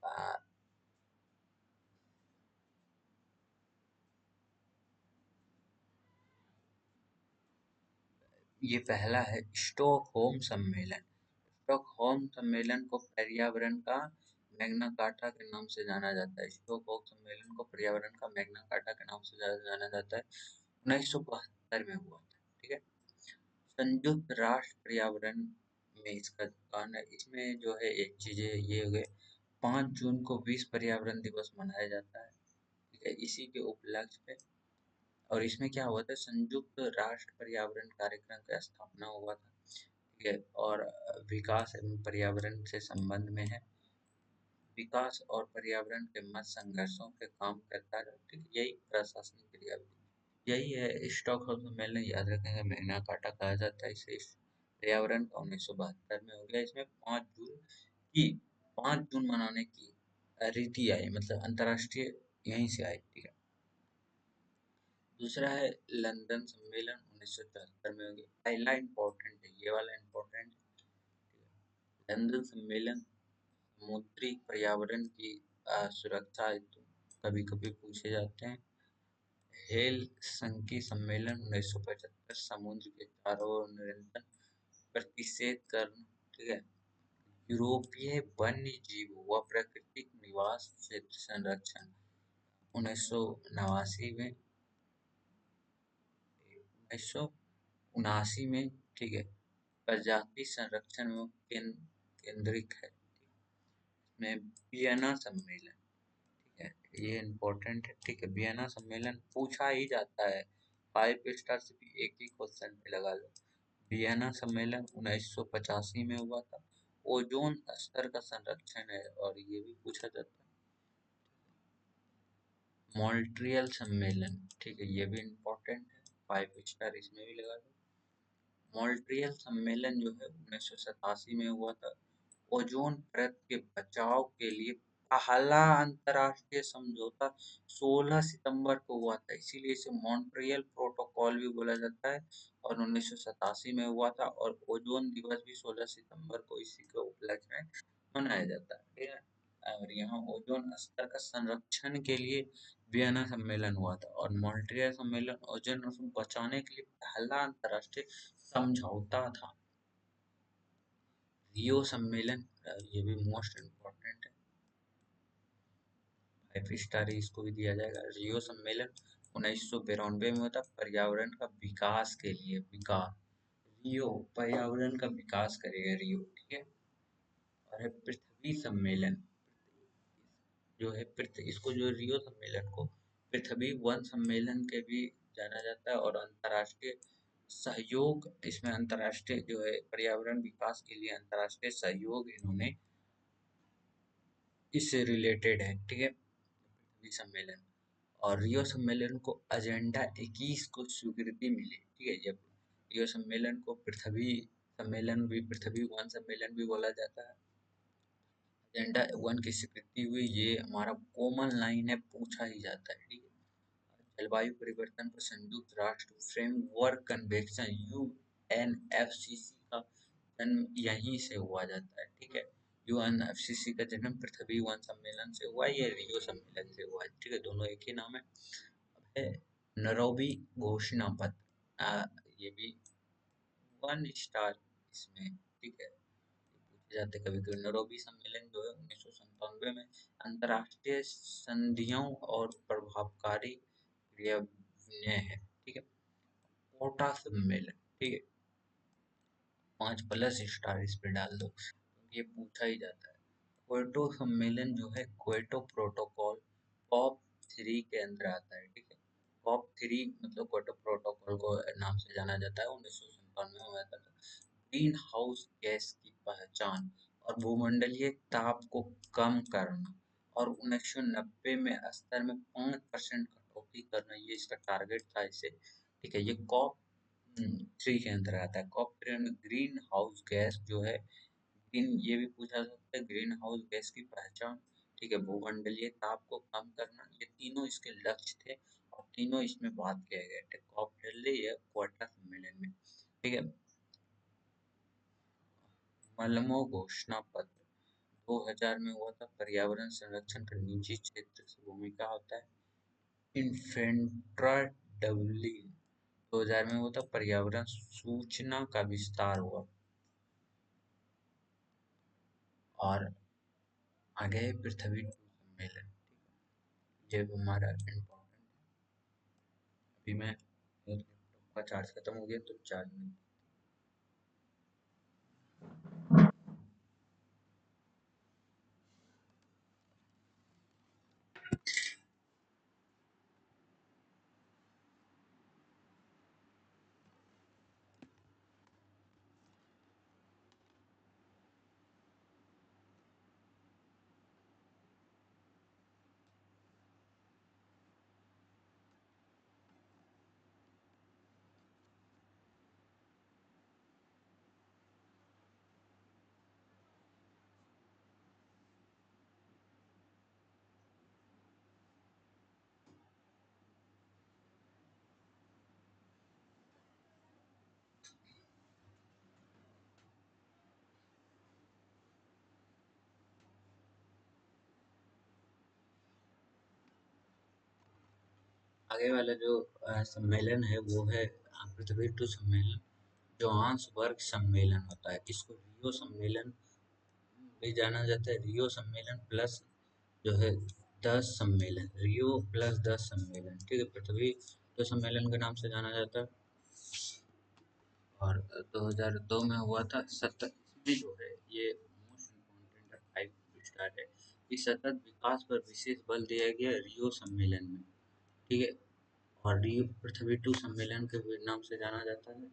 आ, ये पहला है स्टॉकहोम सम्मेलन। स्टॉकहोम सम्मेलन को पर्यावरण का मैग्ना कार्टा के नाम से जाना जाता है। स्टॉकहोम सम्मेलन को पर्यावरण का मैग्ना कार्टा के नाम से जाना जाता है। 1972 में हुआ था, ठीक है। संयुक्त राष्ट्र पर्यावरण में इसका दुकान है। इसमें जो है एक चीजें ये हो गए, 5 जून को विश्व पर्यावरण दिवस मनाया जाता है, ठीक है, इसी के उपलक्ष्य पे। और इसमें क्या हुआ था, संयुक्त राष्ट्र पर्यावरण कार्यक्रम का स्थापना हुआ था, ठीक है। और विकास एवं पर्यावरण से संबंध में है। विकास और पर्यावरण के मध्य संघर्षों पे काम करता है, ठीक है, यही प्रशासनिक क्रियाविधि, यही है स्टॉकहोम सम्मेलन। याद रखेंगे मैग्ना कार्टा कहा जाता है इसे। पर्यावरण का 1972 में हो गया। इसमें 5 जून की 5 जून मनाने की रीति आई, मतलब अंतर्राष्ट्रीय यहीं से आई, ठीक है। दूसरा है लंदन सम्मेलन 1974 में हो गया। पहला इम्पोर्टेंट है, ये वाला इम्पोर्टेंट है। लंदन सम्मेलन समुद्री पर्यावरण की सुरक्षा हेतु कभी कभी पूछे जाते हैं। हेलसिंकी सम्मेलन 1975 समुद्र के चारों ओर निरंतर प्रतिषेध करना, ठीक है। यूरोपीय वन्य जीव व प्राकृतिक निवास क्षेत्र संरक्षण 1989 में 1979 में, ठीक है। प्रजाति संरक्षण में केंद्रित है, में वियना सम्मेलन, ये इम्पोर्टेंट है, ठीक है। वियना सम्मेलन पूछा ही जाता है, 5 स्टार से भी एक ही क्वेश्चन पे लगा लो। वियना सम्मेलन 1985 में हुआ था। ओजोन स्तर का संरक्षण है, और ये भी पूछा जाता है। मॉन्ट्रियल सम्मेलन, ठीक है, ये भी इम्पोर्टेंट है, 5 स्टार इसमें भी लगा दो। मॉन्ट्रियल सम्मेलन जो है 1987 में हुआ था। ओजोन परत के बचाव के लिए पहला अंतर्राष्ट्रीय समझौता 16 सितंबर को हुआ था, इसीलिए इसे मॉन्ट्रियल प्रोटोकॉल भी बोला जाता है, और 1987 में हुआ था। और ओजोन दिवस भी 16 सितंबर को इसी के उपलक्ष्य में मनाया जाता है, ठीक है। और यहाँ ओजोन स्तर का संरक्षण के लिए वियना सम्मेलन हुआ था, और मॉन्ट्रियल सम्मेलन ओजोन को बचाने के लिए पहला अंतर्राष्ट्रीय समझौता था। रियो सम्मेलन, ये भी मोस्ट इम्पोर्टेंट है, 5 स्टार इसको भी दिया जाएगा। रियो सम्मेलन 1992 में होता, पर्यावरण का विकास के लिए, विकास, रियो पर्यावरण का विकास करेगा, रियो, ठीक है। और है पृथ्वी सम्मेलन, जो है पृथ्वी, इसको जो रियो सम्मेलन को पृथ्वी वन सम्मेलन के भी जाना जाता है। और अंतर्राष्ट्रीय सहयोग, इसमें अंतर्राष्ट्रीय जो है पर्यावरण विकास के लिए अंतर्राष्ट्रीय सहयोग इन्होंने इससे रिलेटेड है, ठीक है, पृथ्वी सम्मेलन। और रियो सम्मेलन को एजेंडा 21 को स्वीकृति मिली, ठीक है। जब रियो सम्मेलन को पृथ्वी सम्मेलन भी, पृथ्वी वन सम्मेलन भी बोला जाता है। एजेंडा 1 की स्वीकृति हुई, ये हमारा कॉमन लाइन है, पूछा ही जाता है, ठीक है। जलवायु परिवर्तन पर संयुक्त राष्ट्र फ्रेमवर्क कन्वेंशन यूएनएफसीसी का जन्म यहीं से हुआ जाता है, ठीक है। यूएनएफसीसी का जन्म पृथ्वी वन सम्मेलन से हुआ, ये रियो सम्मेलन से हुआ, ठीक है, दोनों एक ही नाम है। अब है नैरोबी घोषणा पत्र, ये भी 1 स्टार इसमें, ठीक है। पूछे जाते कभी कभी। नैरोबी सम्मेलन जो है 1997 में अंतर्राष्ट्रीय संधियों और प्रभावकारी क्रियान्वयन है, ठीक है। कोटा सम्मेलन, ठीक है, 5 प्लस स्टार इस पे डाल दो, क्योंकि ये पूछा ही जाता है। क्योटो सम्मेलन जो है, क्योटो प्रोटोकॉल COP3 के अंदर आता है, ठीक है। COP3 मतलब क्योटो प्रोटोकॉल को नाम से जाना जाता है, 1997 में हुआ था। ग्रीन हाउस गैस की पहचान और भूमंडलीय ताप को कम करना, और 1990 में स्तर में 5% कटौती करना, ये इसका टारगेट था इसे, ठीक है। ये कॉप 3 के अंदर आता है। कॉप 3 में ग्रीन हाउस गैस जो है, ग्रीन, ये भी पूछा सकता है, ग्रीन हाउस गैस की पहचान, ठीक है, भूमंडलीय ताप को कम करना, ये तीनों इसके लक्ष्य थे, और तीनों इसमें बात किए गए थे कॉप 3 या क्वार्टर सम्मेलन में, ठीक है। मलमो घोषणा पत्र 2000 में हुआ था। पर्यावरण संरक्षण का निजी क्षेत्र से भूमिका होता है। इन्फेंट्रा डबलिन 2000 में हुआ था। पर्यावरण सूचना का विस्तार हुआ। और आगे है पृथ्वी 2 सम्मेलन, ये भी हमारा इम्पोर्टेंट है। अभी मैं, लैपटॉप का चार्ज खत्म हो गया तो चार्ज में। आगे वाला जो सम्मेलन है वो है पृथ्वी 2 सम्मेलन, जोहान्सबर्ग सम्मेलन होता है। इसको रियो सम्मेलन भी जाना जाता है। रियो सम्मेलन प्लस जो है 10 सम्मेलन, रियो प्लस 10 सम्मेलन, ठीक है, पृथ्वी 2 सम्मेलन के नाम से जाना जाता है। और 2002 में हुआ था। 17 में जो है ये मोस्ट इम्पोर्टेंट 5 स्टार है। इस सतत विकास पर विशेष बल दिया गया रियो सम्मेलन में। ठीक है। और रियो पृथ्वी टू सम्मेलन के भी नाम से जाना जाता है।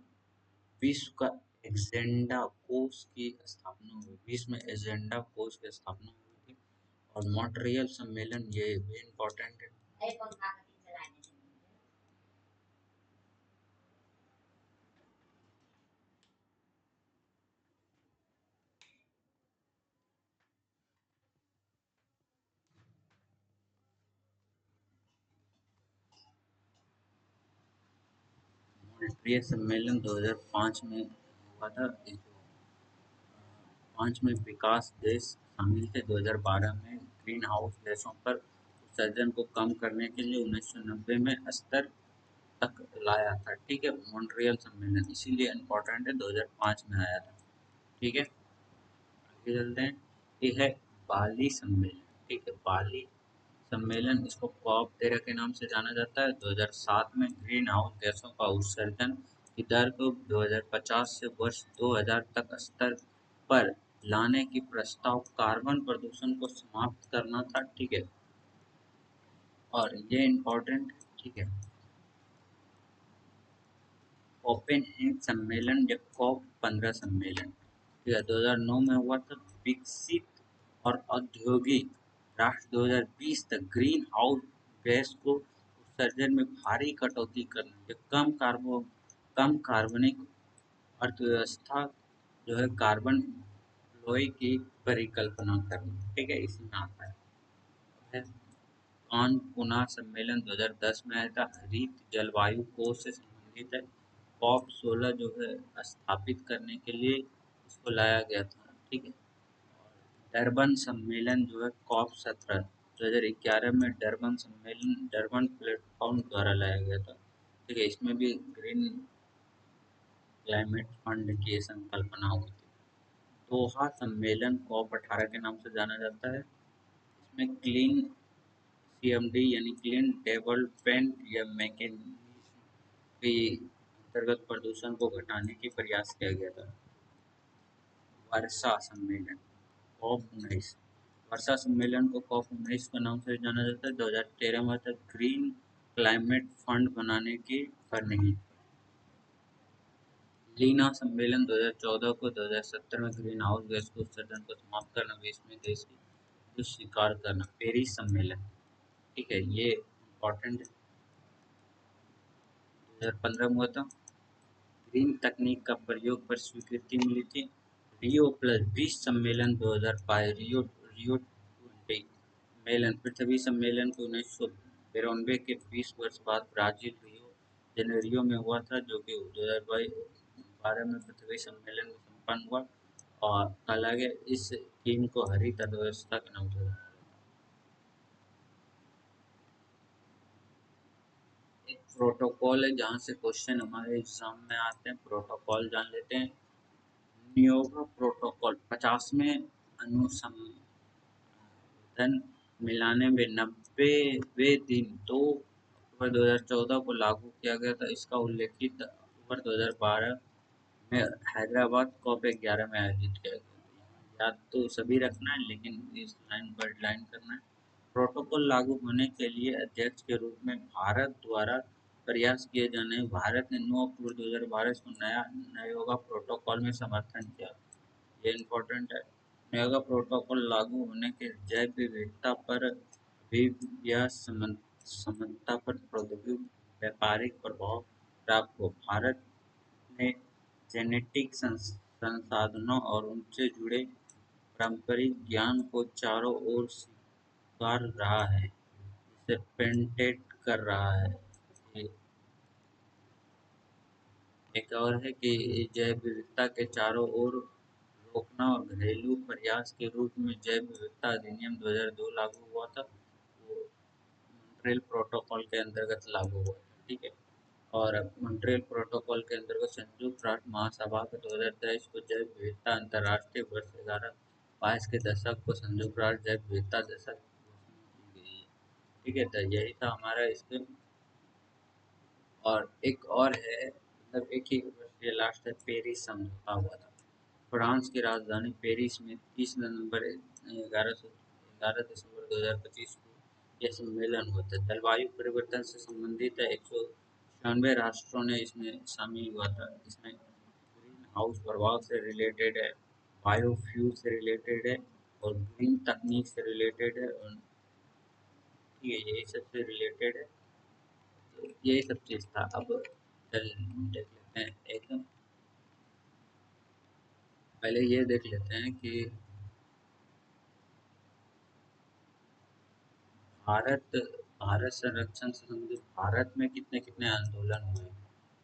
विश्व का एजेंडा कोष की स्थापना हुई, विश्व में एजेंडा कोष की स्थापना हुई थी। और मॉन्ट्रियल सम्मेलन ये भी इम्पोर्टेंट है। मॉन्ट्रियल सम्मेलन 2005 में हुआ था। पांच में विकास देश शामिल थे। 2012 में ग्रीन हाउस गैसों पर उत्सर्जन को कम करने के लिए 1990 में स्तर तक लाया था। ठीक है। मॉन्ट्रियल सम्मेलन इसीलिए इम्पोर्टेंट है, 2005 में आया था। ठीक है। आगे चलते हैं। ये है बाली सम्मेलन। ठीक है। बाली सम्मेलन, इसको कॉप 13 के नाम से जाना जाता है। 2007 में ग्रीन हाउस गैसों का उत्सर्जन की दर को 2050 से वर्ष 2000 तक स्तर पर लाने की प्रस्ताव कार्बन प्रदूषण को समाप्त करना था। ठीक है। और ये इम्पोर्टेंट। ठीक है। कोपेनहेगन सम्मेलन या कॉप 15 सम्मेलन, ठीक है, 2009 में हुआ था। विकसित और औद्योगिक राष्ट्र 2020 तक ग्रीन हाउस गैस को उत्सर्जन में भारी कटौती करने या कम कार्बनिक अर्थव्यवस्था जो है कार्बन लोहे की परिकल्पना करना। ठीक है, इसमें आता है। कान पुना सम्मेलन 2010 में आया था। हरित जलवायु कोष से संबंधित है। कॉप 16 जो है स्थापित करने के लिए इसको लाया गया था। ठीक है। डरबन सम्मेलन जो है कॉप 17 2011 में डरबन सम्मेलन डरबन प्लेटफॉर्म द्वारा लाया गया था। ठीक है। इसमें भी ग्रीन क्लाइमेट फंड की संकल्पना हुई थी। दोहा सम्मेलन कॉप 18 के नाम से जाना जाता है। इसमें क्लीन सीएमडी यानी क्लीन डेवलपमेंट या मैकेनिज्म के अंतर्गत प्रदूषण को घटाने की प्रयास किया गया था। वर्षा सम्मेलन कॉप 19, वर्षा सम्मेलन को कॉप 19 के नाम से जाना जाता है। 2013 में तक ग्रीन क्लाइमेट फंड बनाने की करनी है। लीना सम्मेलन 2014 को 2070 में ग्रीन हाउस गैस के उत्सर्जन को समाप्त करना, 20वें देश की जो स्वीकार करना। पेरिस सम्मेलन, ठीक है, ये इम्पोर्टेंट है, 2015 में हुआ था। ग्रीन तकनीक का प्रयोग पर स्वीकृति मिली थी। रियो प्लस 20 सम्मेलन 2022, रियो 20 सम्मेलन पृथ्वी सम्मेलन को 1992 के 20 वर्ष बाद ब्राजील रियो जेनेरियो में हुआ था, जो कि 2012 में पृथ्वी सम्मेलन में संपन्न हुआ और कहा गया इस थीम को हरित अर्थव्यवस्था के नाम से जाना जाता है। एक प्रोटोकॉल है जहाँ से क्वेश्चन हमारे एग्जाम में आते हैं, प्रोटोकॉल जान लेते हैं। नियोगा प्रोटोकॉल 50वें अनुसंधान मिलाने में 90वें दिन 2 अक्टूबर 2014 को लागू किया गया था। इसका उल्लेखित अक्टूबर 2012 में हैदराबाद कॉप 11 में आयोजित किया गया था। याद तो सभी रखना है, लेकिन इस लाइन पर लाइन करना है। प्रोटोकॉल लागू होने के लिए अध्यक्ष के रूप में भारत द्वारा प्रयास किए जाने, भारत ने 9 अक्टूबर 2012 को नया नयोगा प्रोटोकॉल में समर्थन किया। ये इम्पोर्टेंट है। नयोगा प्रोटोकॉल लागू होने के जैव विविधता पर भी यह समझता पर प्रौद्योगिक व्यापारिक प्रभाव प्राप्त हो। भारत ने जेनेटिक संसाधनों और उनसे जुड़े पारंपरिक ज्ञान को चारों ओर स्वीकार रहा है, इसे पेटेंट कर रहा है। एक और है कि जैव विविधता के चारों ओर रोकना और घरेलू प्रयास के रूप में जैव विविधता अधिनियम 2002 लागू हुआ था। वो मॉन्ट्रियल प्रोटोकॉल के अंतर्गत लागू हुआ था। ठीक है। और मॉन्ट्रियल प्रोटोकॉल के अंतर्गत संयुक्त राष्ट्र महासभा के 2023 को जैव विविधता अंतर्राष्ट्रीय वर्ष 2022 के दशक को संयुक्त राष्ट्र जैव विविधता दशक घोषणा की गई है। ठीक है, तो यही था हमारा इसके। और एक और है, मतलब एक ही ये लास्ट है, पेरिस समझौता हुआ था। फ्रांस की राजधानी पेरिस में 30 नवंबर 11 11 दिसंबर 2025 को यह सम्मेलन हुआ था। जलवायु परिवर्तन से संबंधित 196 राष्ट्रों ने इसमें शामिल हुआ था। इसमें ग्रीन हाउस प्रभाव से रिलेटेड है, बायोफ्यूल से रिलेटेड है और ग्रीन तकनीक से रिलेटेड है और ठीक है यही सब से रिलेटेड है। तो यही सब चीज़ था। अब चल देख लेते हैं एक, पहले ये देख लेते हैं कि भारत भारत संरक्षण से संबंधित भारत में कितने कितने आंदोलन हुए।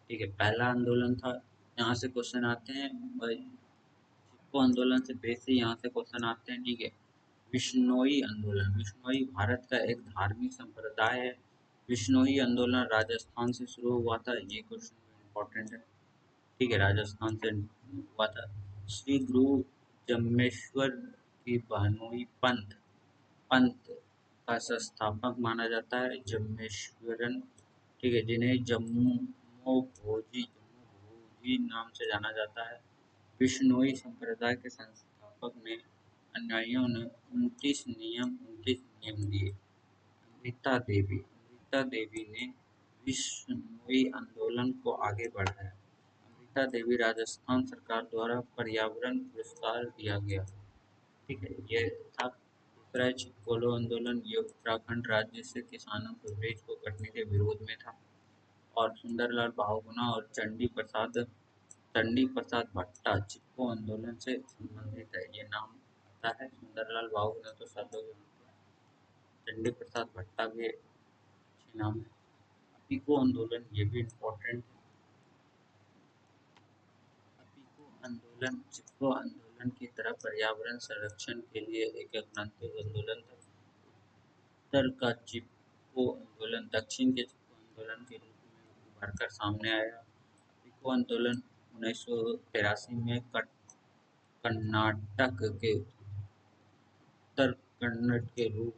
ठीक है, पहला आंदोलन था, यहाँ से क्वेश्चन आते हैं भाई, चिपको आंदोलन से बेस से यहाँ से क्वेश्चन आते हैं। ठीक है, विश्नोई आंदोलन, विश्नोई भारत का एक धार्मिक संप्रदाय है। विश्नोई आंदोलन राजस्थान से शुरू हुआ था, ये क्वेश्चन इम्पोर्टेंट है। ठीक है, राजस्थान से हुआ था। श्री गुरु जम्मेश्वर की बहनोई पंथ पंथ का संस्थापक माना जाता है जम्मेश्वरन। ठीक है, जिन्हें जम्मू भोजी नाम से जाना जाता है। बिश्नोई संप्रदाय के संस्थापक ने अनुयायियों ने 29 नियम दिए। अमृता देवी ने बिश्नोई आंदोलन को आगे बढ़ाया। अमृता देवी राजस्थान सरकार द्वारा पर्यावरण पुरस्कार दिया गया। ठीक है, ये था। दूसरा है चिपकोलो आंदोलन, ये उत्तराखंड राज्य से किसानों के ब्रिज को कटने के विरोध में था। और सुंदरलाल बहुगुणा और चंडी प्रसाद भट्टा चिपको आंदोलन से संबंधित है, ये नाम आता है। सुंदरलाल बहुगुणा तो सब लोग जानते हैं, चंडी प्रसाद भट्टा भी अच्छे नाम है। अपिको आंदोलन ये भी इम्पोर्टेंट है। अपिको आंदोलन चिपको आंदोलन की तरह पर्यावरण संरक्षण के लिए एक क्रांतिक आंदोलन था। उत्तर का चिपको आंदोलन दक्षिण के चिपको आंदोलन के रूप में उभरकर सामने आया। चिपको आंदोलन 1983 में कर्नाटक के उत्तर कन्नड़ के रूप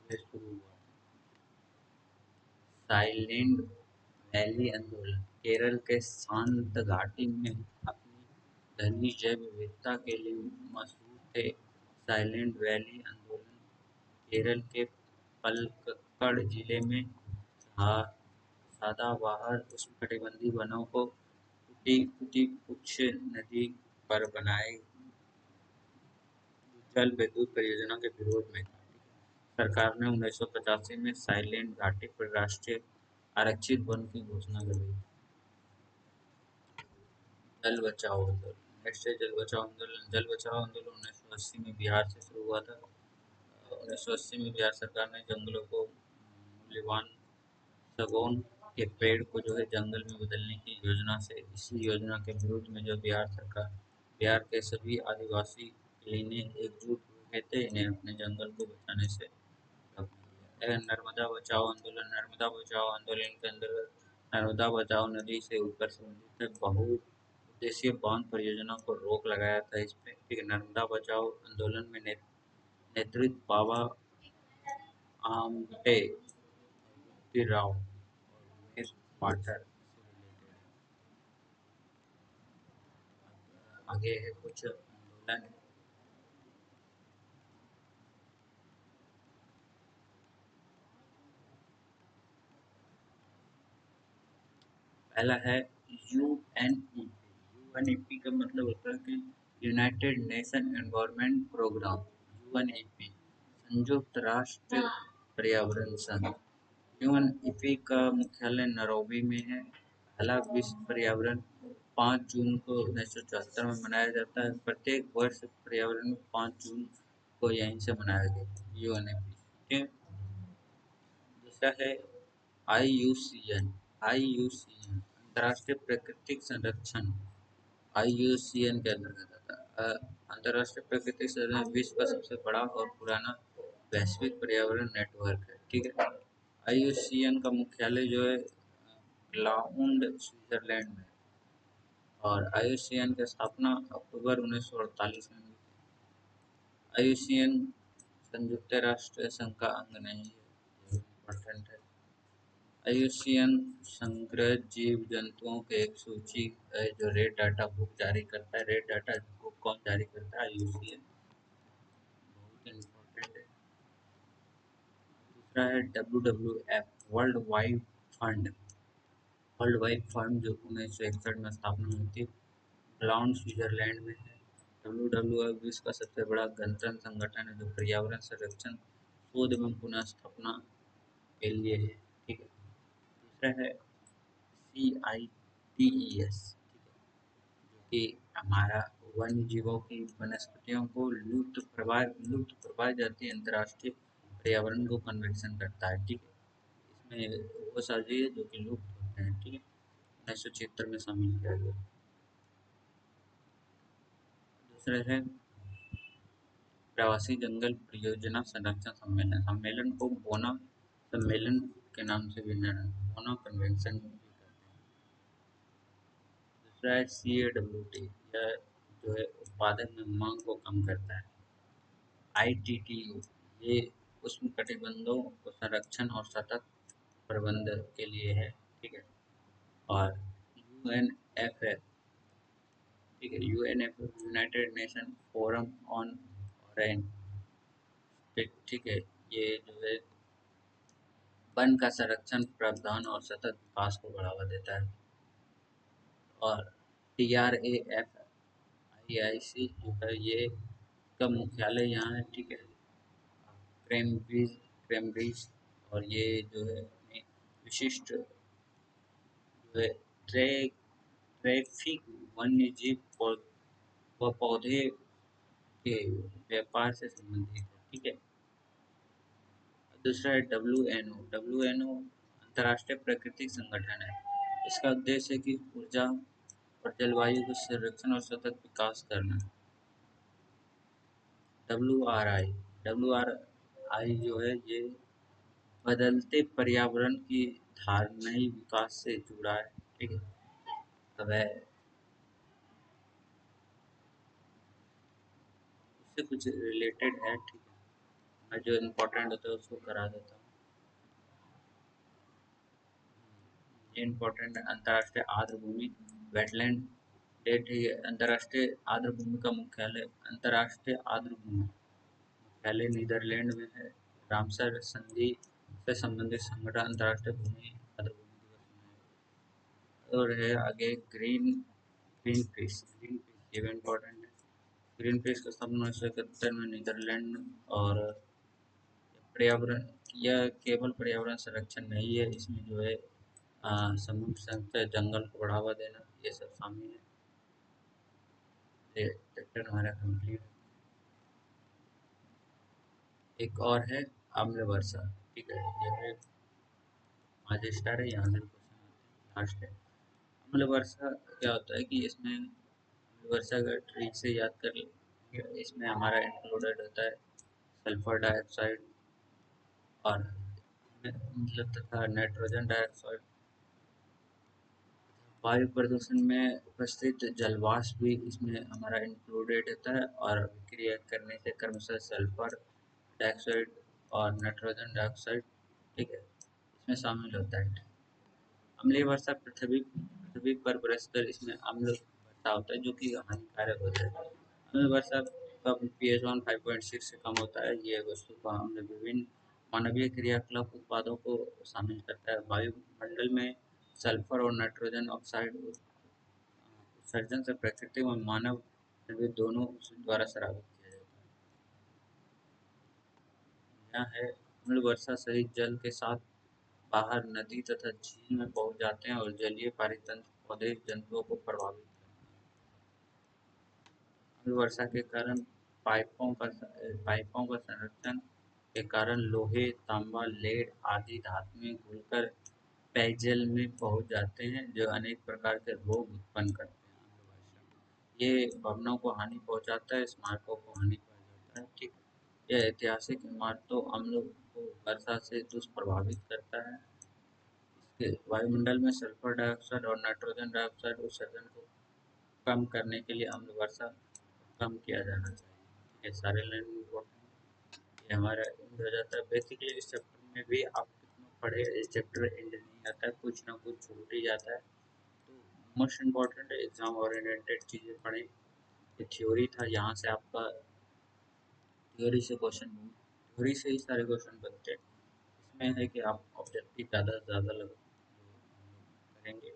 में शुरू हुआ। साइलेंट वैली आंदोलन केरल के शांत घाटी में अपनी घनी जैव विविधता के लिए मशहूर थे। साइलेंट वैली आंदोलन केरल के पलक्कड़ जिले में सदाबहार उष्णकटिबंधीय वनों को कुटी-पुछ नदी पर बनाई जल विद्युत परियोजना के विरोध में था। सरकार ने 1985 में साइलेंट घाटी पर राष्ट्रीय आरक्षित वन की घोषणा कर दी। जल बचाओ आंदोलन, नेक्स्ट है जल बचाओ आंदोलन। जल बचाओ आंदोलन 1980 में बिहार से शुरू हुआ था। 1980 में बिहार सरकार ने जंगलों को मूल्यवान सागौन के पेड़ को जो है जंगल में बदलने की योजना से, इसी योजना के विरोध में जो बिहार के सभी आदिवासी लीने एकजुट हुए थे इन्हें अपने जंगल को बचाने से रोकने के लिए। नर्मदा बचाओ आंदोलन, नर्मदा बचाओ आंदोलन के अंतर्गत नर्मदा बचाओ नदी से ऊपर संबंधित बहुउद्देशीय बांध परियोजना को रोक लगाया था इस पे। ठीक है, नर्मदा बचाओ आंदोलन में नेतृत्व बाबा आमटे राव और उमेश वाटर से रिलेटेड है। आगे है कुछ आंदोलन। पहला है यूएनईपी। यूएनईपी का मतलब होता है कि United Nation Environment Programme. UNEP संयुक्त राष्ट्र पर्यावरण संघ। यूएनईपी का मुख्यालय नैरोबी में है। पहला विश्व पर्यावरण 5 जून को 1974 में मनाया जाता है। प्रत्येक वर्ष पर्यावरण 5 जून को यहीं से मनाया गया यूएनईपी। ठीक है, दूसरा है आईयूसीएन। आईयूसीएन अंतर्राष्ट्रीय प्राकृतिक संरक्षण आईयूसीएन के अंतर्गत आता है। अंतर्राष्ट्रीय प्राकृतिक संरक्षण विश्व का सबसे बड़ा और पुराना वैश्विक पर्यावरण नेटवर्क है। ठीक है, आईयूसीएन का मुख्यालय जो है ग्लाउंड स्विट्जरलैंड में। और आईयूसीएन की स्थापना अक्टूबर 1948 में हुई। आईयूसीएन संयुक्त राष्ट्र संघ का अंग नहीं है, इम्पोर्टेंट है। आईयूसीएन समग्र जीव जंतुओं की एक सूची है जो रेड डाटा बुक जारी करता है। रेड डाटा बुक कौन जारी करता है? आईयूसीएन, बहुत इम्पोर्टेंट है। दूसरा है WWF, वर्ल्ड वाइड फंड, जो 1961 में स्थापना हुई थी, ब्लाउन स्विट्जरलैंड में है। WWF विश्व का सबसे बड़ा गणतंत्र संगठन है जो पर्यावरण संरक्षण, शोध एवं पुनः स्थापना के लिए है। ठीक है। दूसरा है CITES, कि हमारा वन्य जीवों की, वनस्पतियों को लुप्त प्रभाव जाती अंतर्राष्ट्रीय पर्यावरण को कन्वेंशन करता है। ठीक है। इसमें वो साजी है जो कि लुप्त होते हैं। ठीक है। 1976 में शामिल किया गया। दूसरा है प्रवासी जंगल परियोजना संरक्षण सम्मेलन, सम्मेलन को बोना सम्मेलन के नाम से भी जाना, बोना कन्वेंशन भी कहते हैं। दूसरा है CAWT, यह जो है उत्पादन में मांग को कम करता है। ITTO, ये उष्णकटिबंधों को संरक्षण और सतत प्रबंधन के लिए है। ठीक है। और UNFF, ठीक है, UNFF United nation forum on rain, ठीक है, ये जो है वन का संरक्षण, प्रावधान और सतत विकास को बढ़ावा देता है। और TRAFIIC जो है, ये का मुख्यालय यहाँ है। ठीक है। कैम्ब्रिज, और ये जो है अपनी विशिष्ट जो है ट्रै ट्रैफिक, वन्य जीव व पौधे के व्यापार से संबंधित है। ठीक है। दूसरा है WNO अंतर्राष्ट्रीय प्राकृतिक संगठन है। इसका उद्देश्य है कि ऊर्जा और जलवायु के संरक्षण और सतत विकास करना। WRI जो है, ये बदलते पर्यावरण की धारणीय विकास से जुड़ा है। ठीक है। तो वह उससे कुछ रिलेटेड है। ठीक है। मैं जो इम्पोर्टेंट होता है उसको करा देता हूँ। ये इम्पोर्टेंट है। अंतर्राष्ट्रीय आर्द्र भूमि वेटलैंड डेट है। ये अंतर्राष्ट्रीय आर्द्र भूमि का मुख्यालय, अंतर्राष्ट्रीय आर्द्र भूमि मुख्यालय नीदरलैंड में है। रामसर संधि से संबंधित संगठन अंतर्राष्ट्रीय भूमि आर्द्र भूमि दिवस मनाएगा। और है आगे ग्रीन पीस, ये भी इम्पोर्टेंट है। ग्रीन पीस का स्थापना 1971 में नीदरलैंड। और पर्यावरण, यह केवल पर्यावरण संरक्षण नहीं है, इसमें जो है समुद्र संरक्षण, जंगल को बढ़ावा देना, ये सब शामिल है। ये चैप्टर हमारा कंप्लीट। एक और है अम्ल वर्षा। ठीक है। ये 5 स्टार है, यहाँ से क्वेश्चन लास्ट है। अम्ल वर्षा क्या होता है कि इसमें अम्ल वर्षा का ट्रिक से याद कर लेंगे। इसमें हमारा इंक्लूडेड होता है सल्फर डाइऑक्साइड, और मतलब तथा नाइट्रोजन डाइऑक्साइड। वायु प्रदूषण में उपस्थित जलवाष्प भी इसमें हमारा इंक्लूडेड होता है, और क्रिया करने से क्रमशः सल्फर डाइऑक्साइड और नाइट्रोजन डाइऑक्साइड, ठीक है, इसमें शामिल होता है। अम्लीय वर्षा पृथ्वी पर बरसकर इसमें अम्ल वर्षा होता है जो कि हानिकारक होता है। अम्ल वर्षा का pH 1 5.6 से कम होता है। ये वस्तु का अम्ल विभिन्न मानवीय क्रियाकलाप उत्पादों को शामिल करता है। वायुमंडल में सल्फर और नाइट्रोजन ऑक्साइड उत्सर्जन से प्रकृति और मानव शरीर दोनों द्वारा स्रावित किया जाता है। यह है अम्ल वर्षा सहित जल के साथ बाहर नदी तथा झील में पहुंच जाते हैं और जलीय पारितंत्र, पौधे, जंतुओं को प्रभावित करते हैं। अम्ल वर्षा के कारण पाइपों का संरक्षण के कारण लोहे, तांबा, लेड आदि धातुएं घुलकर पेयजल में पहुंच जाते हैं, जो अनेक प्रकार के रोग उत्पन्न करते हैं। अम्ल वर्षा ये भवनों को हानि पहुंचाता है, स्मारकों को हानि पहुंचाता है। ठीक। यह ऐतिहासिक इमारतों अम्ल को वर्षा से दुष्प्रभावित करता है। वायुमंडल में सल्फर डाइऑक्साइड और नाइट्रोजन डाइऑक्साइड उत्सर्जन को कम करने के लिए अम्ल वर्षा कम किया जाना चाहिए। ये सारे लाइन इम्पोर्टेंट, ये हमारा एंड हो जाता है। बेसिकली इस चैप्टर में भी आप कितना पढ़े, इस चैप्टर एंड नहीं आता है, कुछ ना कुछ छूट ही जाता है। तो मोस्ट इम्पोर्टेंट है एग्जाम ओरिएंटेड चीज़ें पढ़ें। ये थ्योरी था, यहाँ से आपका थ्योरी से क्वेश्चन, थ्योरी से ही सारे क्वेश्चन बनते हैं। में है कि आप ऑब्जेक्टिव ज़्यादा से ज़्यादा लगा करेंगे